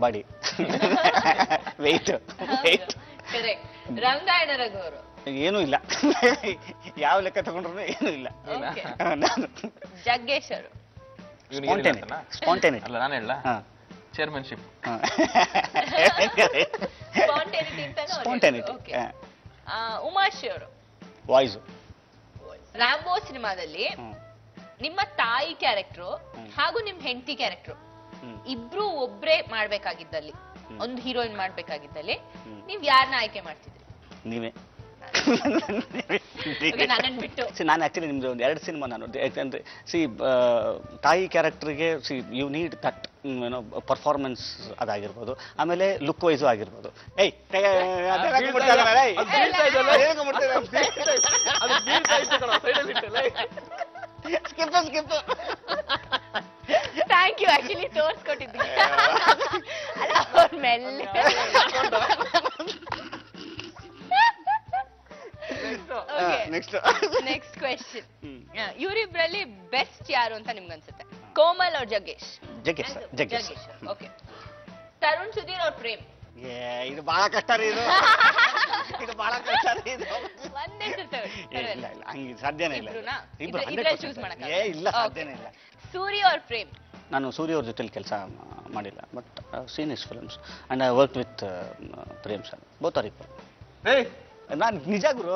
Body. Weight. Correct. Rangayana Raghu ಅವರು. ಏನೂ ಇಲ್ಲ, ಯಾವ ಲೆಕ್ಕ ತಗೊಂಡ್ರು ಏನೂ ಇಲ್ಲ. ಜಗ್ಗೇಶ್ ಅವರು. ಸ್ಪಾಂಟೇನಿಟಿ. ಅಲ್ಲ ನಾನು ಹೇಳ ಚೇರ್ಮನ್ಶಿಪ್. ಸ್ಪಾಂಟೇನಿಟಿ. ಉಮಾಶಿ ಅವರು. ವಾಯ್ಸ್. ರಾಂಬೋ ಸಿನಿಮಾದಲ್ಲಿ ನಿಮ್ಮ ತಾಯಿ ಕ್ಯಾರೆಕ್ಟ್ರು ಹಾಗೂ ನಿಮ್ ಹೆಂಡತಿ ಕ್ಯಾರೆಕ್ಟ್ರು ಇಬ್ರು ಒಬ್ರೇ ಮಾಡ್ಬೇಕಾಗಿದ್ದಲ್ಲಿ, ಒಂದು ಹೀರೋಯಿನ್ ಮಾಡ್ಬೇಕಾಗಿದ್ದಲ್ಲಿ ನೀವ್ ಯಾರನ್ನ ಆಯ್ಕೆ ಮಾಡ್ತಿದ್ರಿ? ನೀವೇ. ನನ್ನನ್ ಬಿಟ್ಟು. ನಾನು ಆಕ್ಚುಲಿ ನಿಮ್ದು ಒಂದು 2 ಸಿನಿಮಾ ನಾನು ಯಾಕಂದ್ರೆ ತಾಯಿ ಕ್ಯಾರೆಕ್ಟರ್ಗೆ ಯು ನೀಡ್ ದಟ್ ಏನೋ ಪರ್ಫಾರ್ಮೆನ್ಸ್ ಅದಾಗಿರ್ಬೋದು, ಆಮೇಲೆ ಲುಕ್ ವೈಸು ಆಗಿರ್ಬೋದು. ಥ್ಯಾಂಕ್ ಯು, ಆಕ್ಚುಲಿ ತೋರ್ಸ್ಕೊಟ್ಟಿದ್ವಿ. ಅಲ್ಲ ಅವ್ರ ಮೇಲೆ. ನೆಕ್ಸ್ಟ್ ಕ್ವೆಶ್ಚನ್, ಇವರಿಬ್ರಲ್ಲಿ ಬೆಸ್ಟ್ ಯಾರು ಅಂತ ನಿಮ್ಗೆ ಅನ್ಸುತ್ತೆ? ಕೋಮಲ್ ಅವ್ರ ಜಗ್ಗೇಶ್? ಜಗ್ಗೇಶ್. ಓಕೆ, ತರುಣ್ ಸುಧೀರ್ ಅವ್ರ ಪ್ರೇಮ್? ಇದು ಬಹಳ ಕಷ್ಟ ರೀ, ಇದು ಬಹಳ ಕಷ್ಟ ರೀ. ಒಂದೇ ಇಲ್ಲ ಹಂಗೆ ಸಾಧ್ಯನೇ ಇಲ್ಲ. ಚೂಸ್ ಮಾಡಕ್ಕೆ ಇಲ್ಲ, ಸಾಧ್ಯನೇ ಇಲ್ಲ. ಸೂರ್ಯ ಅವ್ರ ಪ್ರೇಮ್? ನಾನು ಸೂರ್ಯ ಅವ್ರ ಜೊತೆಲಿ ಕೆಲಸ ಮಾಡಿಲ್ಲ, but seen his films and I work with Prem sir. Both are equal. ನಾನ್ ನಿಜ ಗುರು.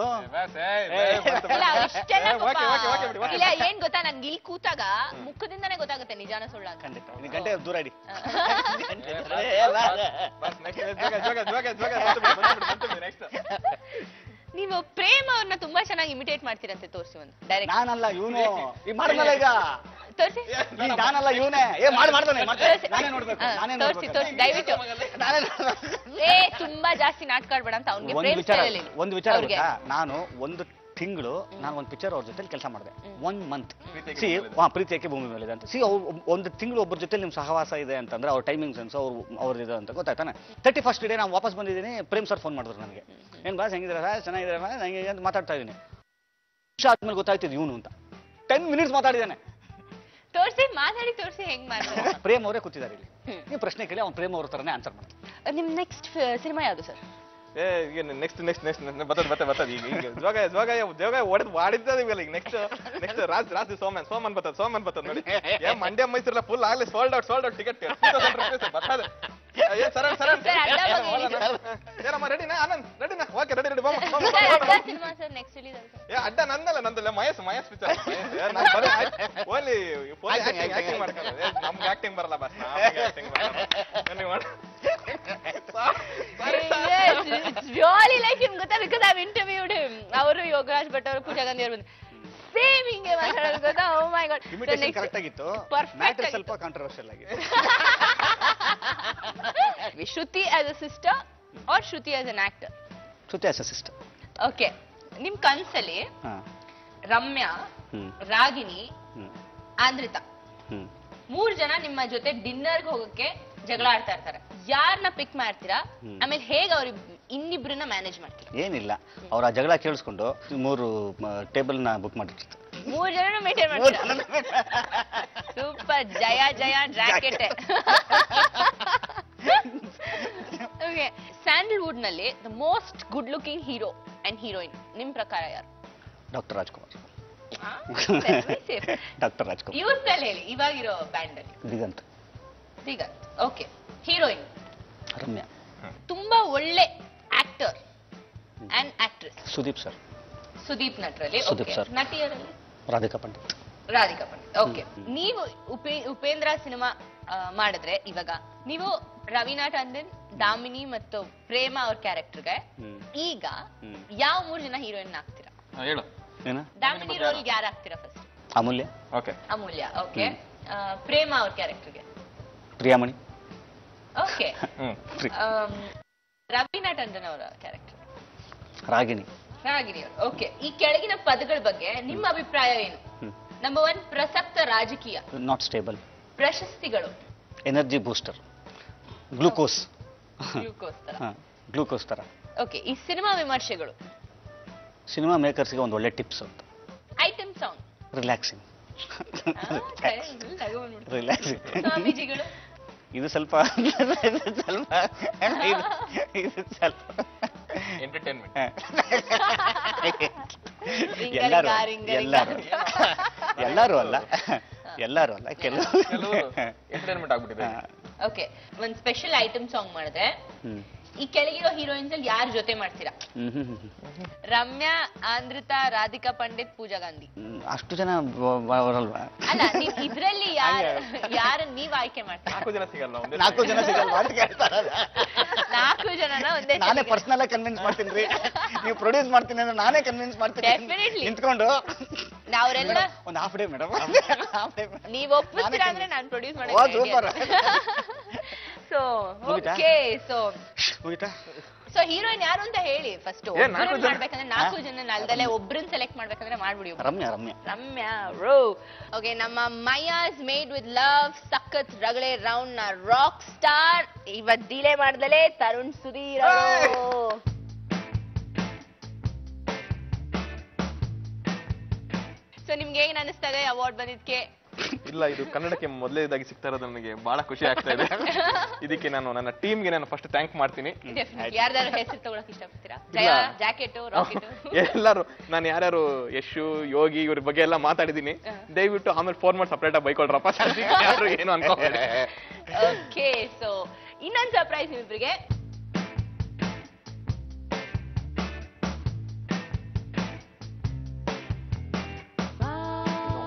ಇಲ್ಲ, ಏನ್ ಗೊತ್ತಾ, ನನ್ಗೆ ಇಲ್ಲಿ ಕೂತಾಗ ಮುಖದಿಂದಾನೇ ಗೊತ್ತಾಗುತ್ತೆ ನಿಜಾನ ಸುಳ್ಳ. ಖಂಡಿತ. ಗಂಟೆ ದೂರ ಇಡಿ. ನೀವು ಪ್ರೇಮ್ ಅವ್ರನ್ನ ತುಂಬಾ ಚೆನ್ನಾಗಿ ಇಮಿಟೇಟ್ ಮಾಡ್ತೀರಂತೆ, ತೋರಿಸಿ ಒಂದು ಡೈರೆಕ್ಟ್. ನಾನಲ್ಲ ಇವನು, ಈಗ ಮಾಡಿದ್ನಲ್ಲ ಈಗ. ತೋರಿಸಿ. ನಾನಲ್ಲ ಇವನೇ. ಮಾಡ್ತಾನೆ. ನಾನೇ ನೋಡ್ಬೇಕು. ತೋರಿಸಿ ದಯವಿಟ್ಟು. ತುಂಬಾ ಜಾಸ್ತಿ ನಾಟಕ ಆಡ್ಬೇಡ ಅಂತ ಅವ್ನಿಗೆ. ಒಂದು ವಿಚಾರ ಗೊತ್ತಾ, ನಾನು ಒಂದು ತಿಂಗಳು ನಾನು ಒಂದು ಪಿಕ್ಚರ್ ಅವ್ರ ಜೊತೆ ಕೆಲಸ ಮಾಡಿದೆ. 1 ಮಂತ್. ಪ್ರೀತಿಯಕ್ಕೆ ಭೂಮಿ ಮೇಲೆ ಇದೆ ಅಂತ. ಒಂದು ತಿಂಗಳು ಒಬ್ಬರ ಜೊತೆ ನಿಮ್ ಸಹವಾಸ ಇದೆ ಅಂತಂದ್ರೆ ಅವ್ರ ಟೈಮಿಂಗ್ ಸೆನ್ಸ್ ಅವ್ರದ್ದು ಅಂತ ಗೊತ್ತಾಯ್ತಾನೆ. 31st ಡೇ ನಾನು ವಾಪಸ್ ಬಂದಿದ್ದೀನಿ. ಪ್ರೇಮ್ ಸರ್ ಫೋನ್ ಮಾಡಿದ್ರು ನನಗೆ, ಏನ್ ಬಾಸ್ ಹೆಂಗಿದ್ರೆ ಸರ್, ಚೆನ್ನಾಗಿದ್ರೆ ನಂಗೆ ಅಂತ ಮಾತಾಡ್ತಾ ಇದ್ದೀನಿ. ನಿಮಿಷ ಆದ್ಮೇಲೆ ಗೊತ್ತಾಯ್ತಿದ್ ಇವನು ಅಂತ. 10 ಮಿನಿಟ್ಸ್ ಮಾತಾಡಿದ್ದಾನೆ. ತೋರಿಸಿ, ಮಾತಾಡಿ ತೋರಿಸಿ ಹೆಂಗ್ ಮಾಡ್ತಾರೆ. ಪ್ರೇಮ್ ಅವರೇ ಕೂತಿದ್ದಾರೆ ಇಲ್ಲಿ. ನೀವು ಪ್ರಶ್ನೆ ಕೇಳಿ, ಅವ್ನು ಪ್ರೇಮ್ ಅವ್ರ ತರನೇ ಆನ್ಸರ್ ಮಾಡ್ತಾರೆ. ನಿಮ್ ನೆಕ್ಸ್ಟ್ ಸಿನಿಮಾ ಯಾವುದು ಸರ್? ನೆಕ್ಸ್ಟ್ ಬರ್ತದ ಈಗ ಜೋಗ ಹೊಡೆದ್ ಮಾಡಿದ್ದ ಈಗ ನೆಕ್ಸ್ಟ್ ರಾಜ್ ಸೋಮನ್ ಬರ್ತದ ನೋಡಿ. ಮಂಡ್ಯ ಮೈಸೂರೆಲ್ಲ ಫುಲ್ ಆಗ್ಲಿ ಸೋಲ್ಡ್ ಔಟ್ ಟಿಕೆಟ್ ಬರ್ತದೆ. ಏನಮ್ಮ ರೆಡಿನಾ? ಆನಂದ್ ರೆಡಿನಾ? Okay ready. ಅಡ್ಡ ನಂದಲ್ಲ ಮಹೇಶ್ ಪಿಕ್ಚರ್. ಓನ್ಲಿ ಆಕ್ಟಿಂಗ್ ಮಾಡ್ತಾರೆ, ನಮ್ಗೆ ಆಕ್ಟಿಂಗ್ ಬರಲ್ಲ ಬಸ್. Really like him, ಗೊತ್ತಾ? Because I've interviewed him. ಅವರು ಯೋಗರಾಜ್ ಭಟ್ ಅವರು, ಪೂಜಾ ಗಾಂಧಿ ಅವರು ಸೇಮ್ ಹಿಂಗೆ ಮಾತಾಡೋದು ಗೊತ್ತಾ? Oh my god, imitation correct ಆಗಿತ್ತು, ಮ್ಯಾಟರ್ ಸ್ವಲ್ಪ ಕಾಂಟ್ರವರ್ಷಿಯಲ್ ಆಗಿತ್ತು. Shruti as a sister or Shruti as an actor? Shruti as a sister. Okay, ನಿಮ್ ಕನ್ಸಲ್ಲಿ ರಮ್ಯಾ, ರಾಗಿಣಿ, ಆಂದ್ರಿತಾ, 3 ಜನ ನಿಮ್ಮ ಜೊತೆ ಡಿನ್ನರ್ಗೆ ಹೋಗಕ್ಕೆ ಜಗಳ ಆಡ್ತಾ ಇರ್ತಾರೆ. ಯಾರನ್ನ ಪಿಕ್ ಮಾಡ್ತೀರಾ? ಆಮೇಲೆ ಹೇಗೆ ಅವ್ರ ಇನ್ನಿಬ್ರನ್ನ ಮ್ಯಾನೇಜ್ ಮಾಡ್ತೀರಾ? ಏನಿಲ್ಲ, ಅವ್ರ ಆ ಜಗಳ ಕೇಳಿಸ್ಕೊಂಡು 3 ಟೇಬಲ್ ನ ಬುಕ್ ಮಾಡಿರ್ತಾರೆ. 3 ಜನ ಮೇಂಟೈನ್ ಮಾಡ್ತೀರಾ? ಸೂಪರ್. ಜಯ ಜಯ ಜಾಕೆಟ್. ಓಕೆ, ಸ್ಯಾಂಡಲ್ವುಡ್ ನಲ್ಲಿ the most good looking hero and heroine ನಿಮ್ ಪ್ರಕಾರ ಯಾರು? Doctor Rajkumar. Doctor Rajkumar. Youth ಅಲ್ಲಿ ಹೇಳಿ, ಇವಾಗಿರೋ ಬ್ಯಾಂಡ್ ಅಲ್ಲಿ. ದಿಗಂತ್. ದಿಗಂತ್. ಓಕೆ. ಹೀರೋಯಿನ್? ರಮ್ಯಾ. ತುಂಬಾ ಒಳ್ಳೆ actor and actress? Sudeep sir. Sudeep ನಟರಲ್ಲಿ. ಸುದೀಪ್ ಸರ್. ನಟಿಯರಲ್ಲಿ? ರಾಧಿಕಾ ಪಂಡಿತ್. ರಾಧಿಕಾ ಪಂಡಿತ್. ಓಕೆ. ನೀವು ಉಪೇಂದ್ರ ಸಿನಿಮಾ ಮಾಡಿದ್ರೆ ಇವಾಗ ನೀವು ರವೀನಾ ಟಂಡನ್, ದಾಮಿನಿ ಮತ್ತು ಪ್ರೇಮ ಅವ್ರ ಕ್ಯಾರೆಕ್ಟರ್ಗೆ ಈಗ ಯಾವ 3 ಜನ ಹೀರೋಯಿನ್ ಆಗ್ತೀರಾ? ಹೇಳು. ದಾಮಿನಿ ರೋಲ್ ಯಾರು ಆಗ್ತೀರಾ ಫಸ್ಟ್? ಅಮೂಲ್ಯ. ಓಕೆ. ಅಮೂಲ್ಯ. ಓಕೆ. ಪ್ರೇಮ ಅವ್ರ ಕ್ಯಾರೆಕ್ಟರ್ಗೆ? ಪ್ರಿಯಾಮಣಿ. ಓಕೆ. ರವೀನಾ ಟಂಡನ್ ಅವರ ಕ್ಯಾರೆಕ್ಟರ್? ರಾಗಿಣಿ. ರಾಗಿಣಿ ಅವರು. ಓಕೆ. ಈ ಕೆಳಗಿನ ಪದಗಳ ಬಗ್ಗೆ ನಿಮ್ಮ ಅಭಿಪ್ರಾಯ ಏನು? ನಂಬರ್ 1, ಪ್ರಸಕ್ತ ರಾಜಕೀಯ. Not stable. ಪ್ರಶಸ್ತಿಗಳು? Energy booster. ಗ್ಲೂಕೋಸ್. ಗ್ಲೂಕೋಸ್ ತರ. ಗ್ಲೂಕೋಸ್ ತರ. ಓಕೆ. ಈ ಸಿನಿಮಾ ವಿಮರ್ಶೆಗಳು? ಸಿನಿಮಾ ಮೇಕರ್ಸ್ಗೆ ಒಂದು ಒಳ್ಳೆ ಟಿಪ್ಸ್ ಅಂತ. Item song? ರಿಲ್ಯಾಕ್ಸಿಂಗ್. ರಿಲ್ಯಾಕ್ಸಿಂಗ್. ಸ್ವಾಮೀಜಿಗಳು? ಇದು ಸ್ವಲ್ಪ ಎಂಟರ್ಟೈನ್ಮೆಂಟ್. ಎಲ್ಲರೂ ಅಲ್ಲ, ಕೆಲವು ಎಂಟರ್ಟೈನ್ಮೆಂಟ್ ಆಗ್ಬಿಟ್ಟಿದೆ. ಓಕೆ. ಒಂದ್ ಸ್ಪೆಷಲ್ ಐಟಮ್ ಸಾಂಗ್ ಮಾಡಿದ್ರೆ ಈ ಕೆಳಗಿರೋ ಹೀರೋಯಿನ್ಸ್ ಅಲ್ಲಿ ಯಾರ ಜೊತೆ ಮಾಡ್ತೀರಾ? ರಮ್ಯಾ, ಆಂದ್ರಿತಾ, ರಾಧಿಕಾ ಪಂಡಿತ್, ಪೂಜಾ ಗಾಂಧಿ. ಅಷ್ಟು ಜನ ಬರಲ್ವಾ? ಅಲ್ಲ, ಇದ್ರಲ್ಲಿ ಯಾರ ನೀವ್ ಆಯ್ಕೆ ಮಾಡ್ತೀರಾ? 4 ಜನ ಸಿಗಲ್ಲ. 4 ಜನ ಸಿಗಲ್ವಾ ಅಂತ ಕೇಳ್ತಾರ. 4 ಜನನ ಒಂದೇ. ನಾನೇ ಪರ್ಸನಲ್ ಆಗಿ ಕನ್ವಿನ್ಸ್ ಮಾಡ್ತೀನಿ ರೀ. ನೀವು ಪ್ರೊಡ್ಯೂಸ್ ಮಾಡ್ತೀನಿ ಅಂದ್ರೆ ನಾನೇ ಕನ್ವಿನ್ಸ್ ಮಾಡ್ತೀನಿ. ಡೆಫಿನೆಟ್ಲಿ. ನಿಂತ್ಕೊಂಡು ನಾವ್ರೆಲ್ಲ ಒಂದು ಹಾಫ್ ಡೇ ಮೇಡಮ್. ನೀವ್ ಒಪ್ಪಿಸ್ತೀರಾ ಅಂದ್ರೆ ನಾನು ಪ್ರೊಡ್ಯೂಸ್ ಓ ಸೂಪರ್. So okay. ಮುಗಿತಾ? ಸೊ ಹೀರೋಯಿನ್ ಯಾರು ಅಂತ ಹೇಳಿ ಫಸ್ಟ್. ಮಾಡ್ಬೇಕಂದ್ರೆ 4 ಜನ ಅಲ್ದಲ್ಲೇ ಒಬ್ರನ್ನ ಸೆಲೆಕ್ಟ್ ಮಾಡ್ಬೇಕಂದ್ರೆ ಮಾಡ್ಬಿಡಿ. ರಮ್ಯಾ ರೋ. ಓಕೆ. ನಮ್ಮ ಮಯಾಸ್ ಮೇಡ್ ವಿತ್ ಲವ್ ಸಖತ್ ರಗಳೆ ರೌಂಡ್ ನ ರಾಕ್ ಸ್ಟಾರ್ ಇವತ್ ಡಿಲೇ ಮಾಡ್ದಲೇ ತರುಣ್ ಸುಧೀರ್. ಸೊ ನಿಮ್ಗೆ ಹೇಗೆ ಅನಿಸ್ತಾ ಇದೆ ಅವಾರ್ಡ್ ಬಂದಿದ್ಕೆ? ಇಲ್ಲ, ಇದು ಕನ್ನಡಕ್ಕೆ ಮೊದಲನೇದಾಗಿ ಸಿಗ್ತಾ ಇರೋದು ನನಗೆ ಬಹಳ ಖುಷಿ ಆಗ್ತಾ ಇದೆ. ಇದಕ್ಕೆ ನಾನು ನನ್ನ ಟೀಮ್ಗೆ ನಾನು ಫಸ್ಟ್ ಥ್ಯಾಂಕ್ ಮಾಡ್ತೀನಿ. ಯಾರ್ದಾರು ಹೆಸರು ತಗೊಳಕ್ ಇಷ್ಟಪಡ್ತೀರಾ? ಜಯ, ಜಾಕೆಟ್, ರಾಕೆಟ್ ಎಲ್ಲರೂ. ನಾನು ಯಾರ್ಯಾರು ಯಶು, ಯೋಗಿ ಇವ್ರ ಬಗ್ಗೆ ಎಲ್ಲ ಮಾತಾಡಿದೀನಿ. ದಯವಿಟ್ಟು ಆಮೇಲೆ ಫೋನ್ ಮಾಡಿ ಸಪ್ರೇಟ್ ಆಗಿ ಬೈಕೊಳ್ರಪ್ಪ. ಯಾರು ಏನು ಅನ್ಕೋಬೇಡಿ. ಓಕೆ. ಸೊ ಇನ್ನೊಂದು ಸರ್ಪ್ರೈಸ್ ನಿಮ್ಮಿಬ್ರಿಗೆ.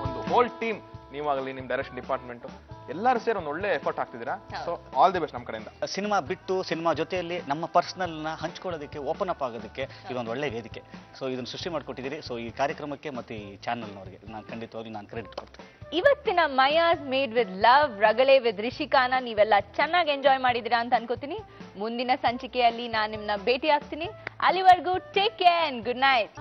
ಒಂದು ಹೋಲ್ ಟೀಮ್, ನೀವಾಗಲಿ ನಿಮ್ ಡೈರೆಕ್ಷನ್ ಡಿಪಾರ್ಟ್ಮೆಂಟ್ ಎಲ್ಲರೂ ಸೇರಿ ಒಂದು ಒಳ್ಳೆ ಎಫರ್ಟ್ ಆಗ್ತಿದ್ದೀರಾ. ಸೊ ಆಲ್ ದಿ ಬೆಸ್ಟ್ ನಮ್ಮ ಕಡೆಯಿಂದ. ಸಿನಿಮಾ ಬಿಟ್ಟು ಸಿನಿಮಾ ಜೊತೆಯಲ್ಲಿ ನಮ್ಮ ಪರ್ಸನಲ್ ನ ಹಂಚ್ಕೊಳ್ಳೋದಕ್ಕೆ, ಓಪನ್ ಅಪ್ ಆಗೋದಕ್ಕೆ ಇದೊಂದು ಒಳ್ಳೆ ವೇದಿಕೆ. ಸೊ ಇದನ್ನು ಸೃಷ್ಟಿ ಮಾಡ್ಕೊಟ್ಟಿದ್ದೀರಿ. ಸೊ ಈ ಕಾರ್ಯಕ್ರಮಕ್ಕೆ ಮತ್ತೆ ಈ ಚಾನಲ್ನವರಿಗೆ ನಾನು ಖಂಡಿತವಾಗಿ ನಾನು ಕ್ರೆಡಿಟ್ ಕೊಡ್ತೀನಿ. ಇವತ್ತಿನ ಮಯಾಸ್ ಮೇಡ್ ವಿತ್ ಲವ್ ರಗಳೆ ವಿತ್ ರಿಷಿಕಾನ ನೀವೆಲ್ಲ ಚೆನ್ನಾಗಿ ಎಂಜಾಯ್ ಮಾಡಿದಿರಾ ಅಂತ ಅನ್ಕೋತೀನಿ. ಮುಂದಿನ ಸಂಚಿಕೆಯಲ್ಲಿ ನಾನು ನಿಮ್ಮನ್ನ ಭೇಟಿ ಆಗ್ತೀನಿ. ಅಲ್ಲಿವರೆಗೂ take care and good night.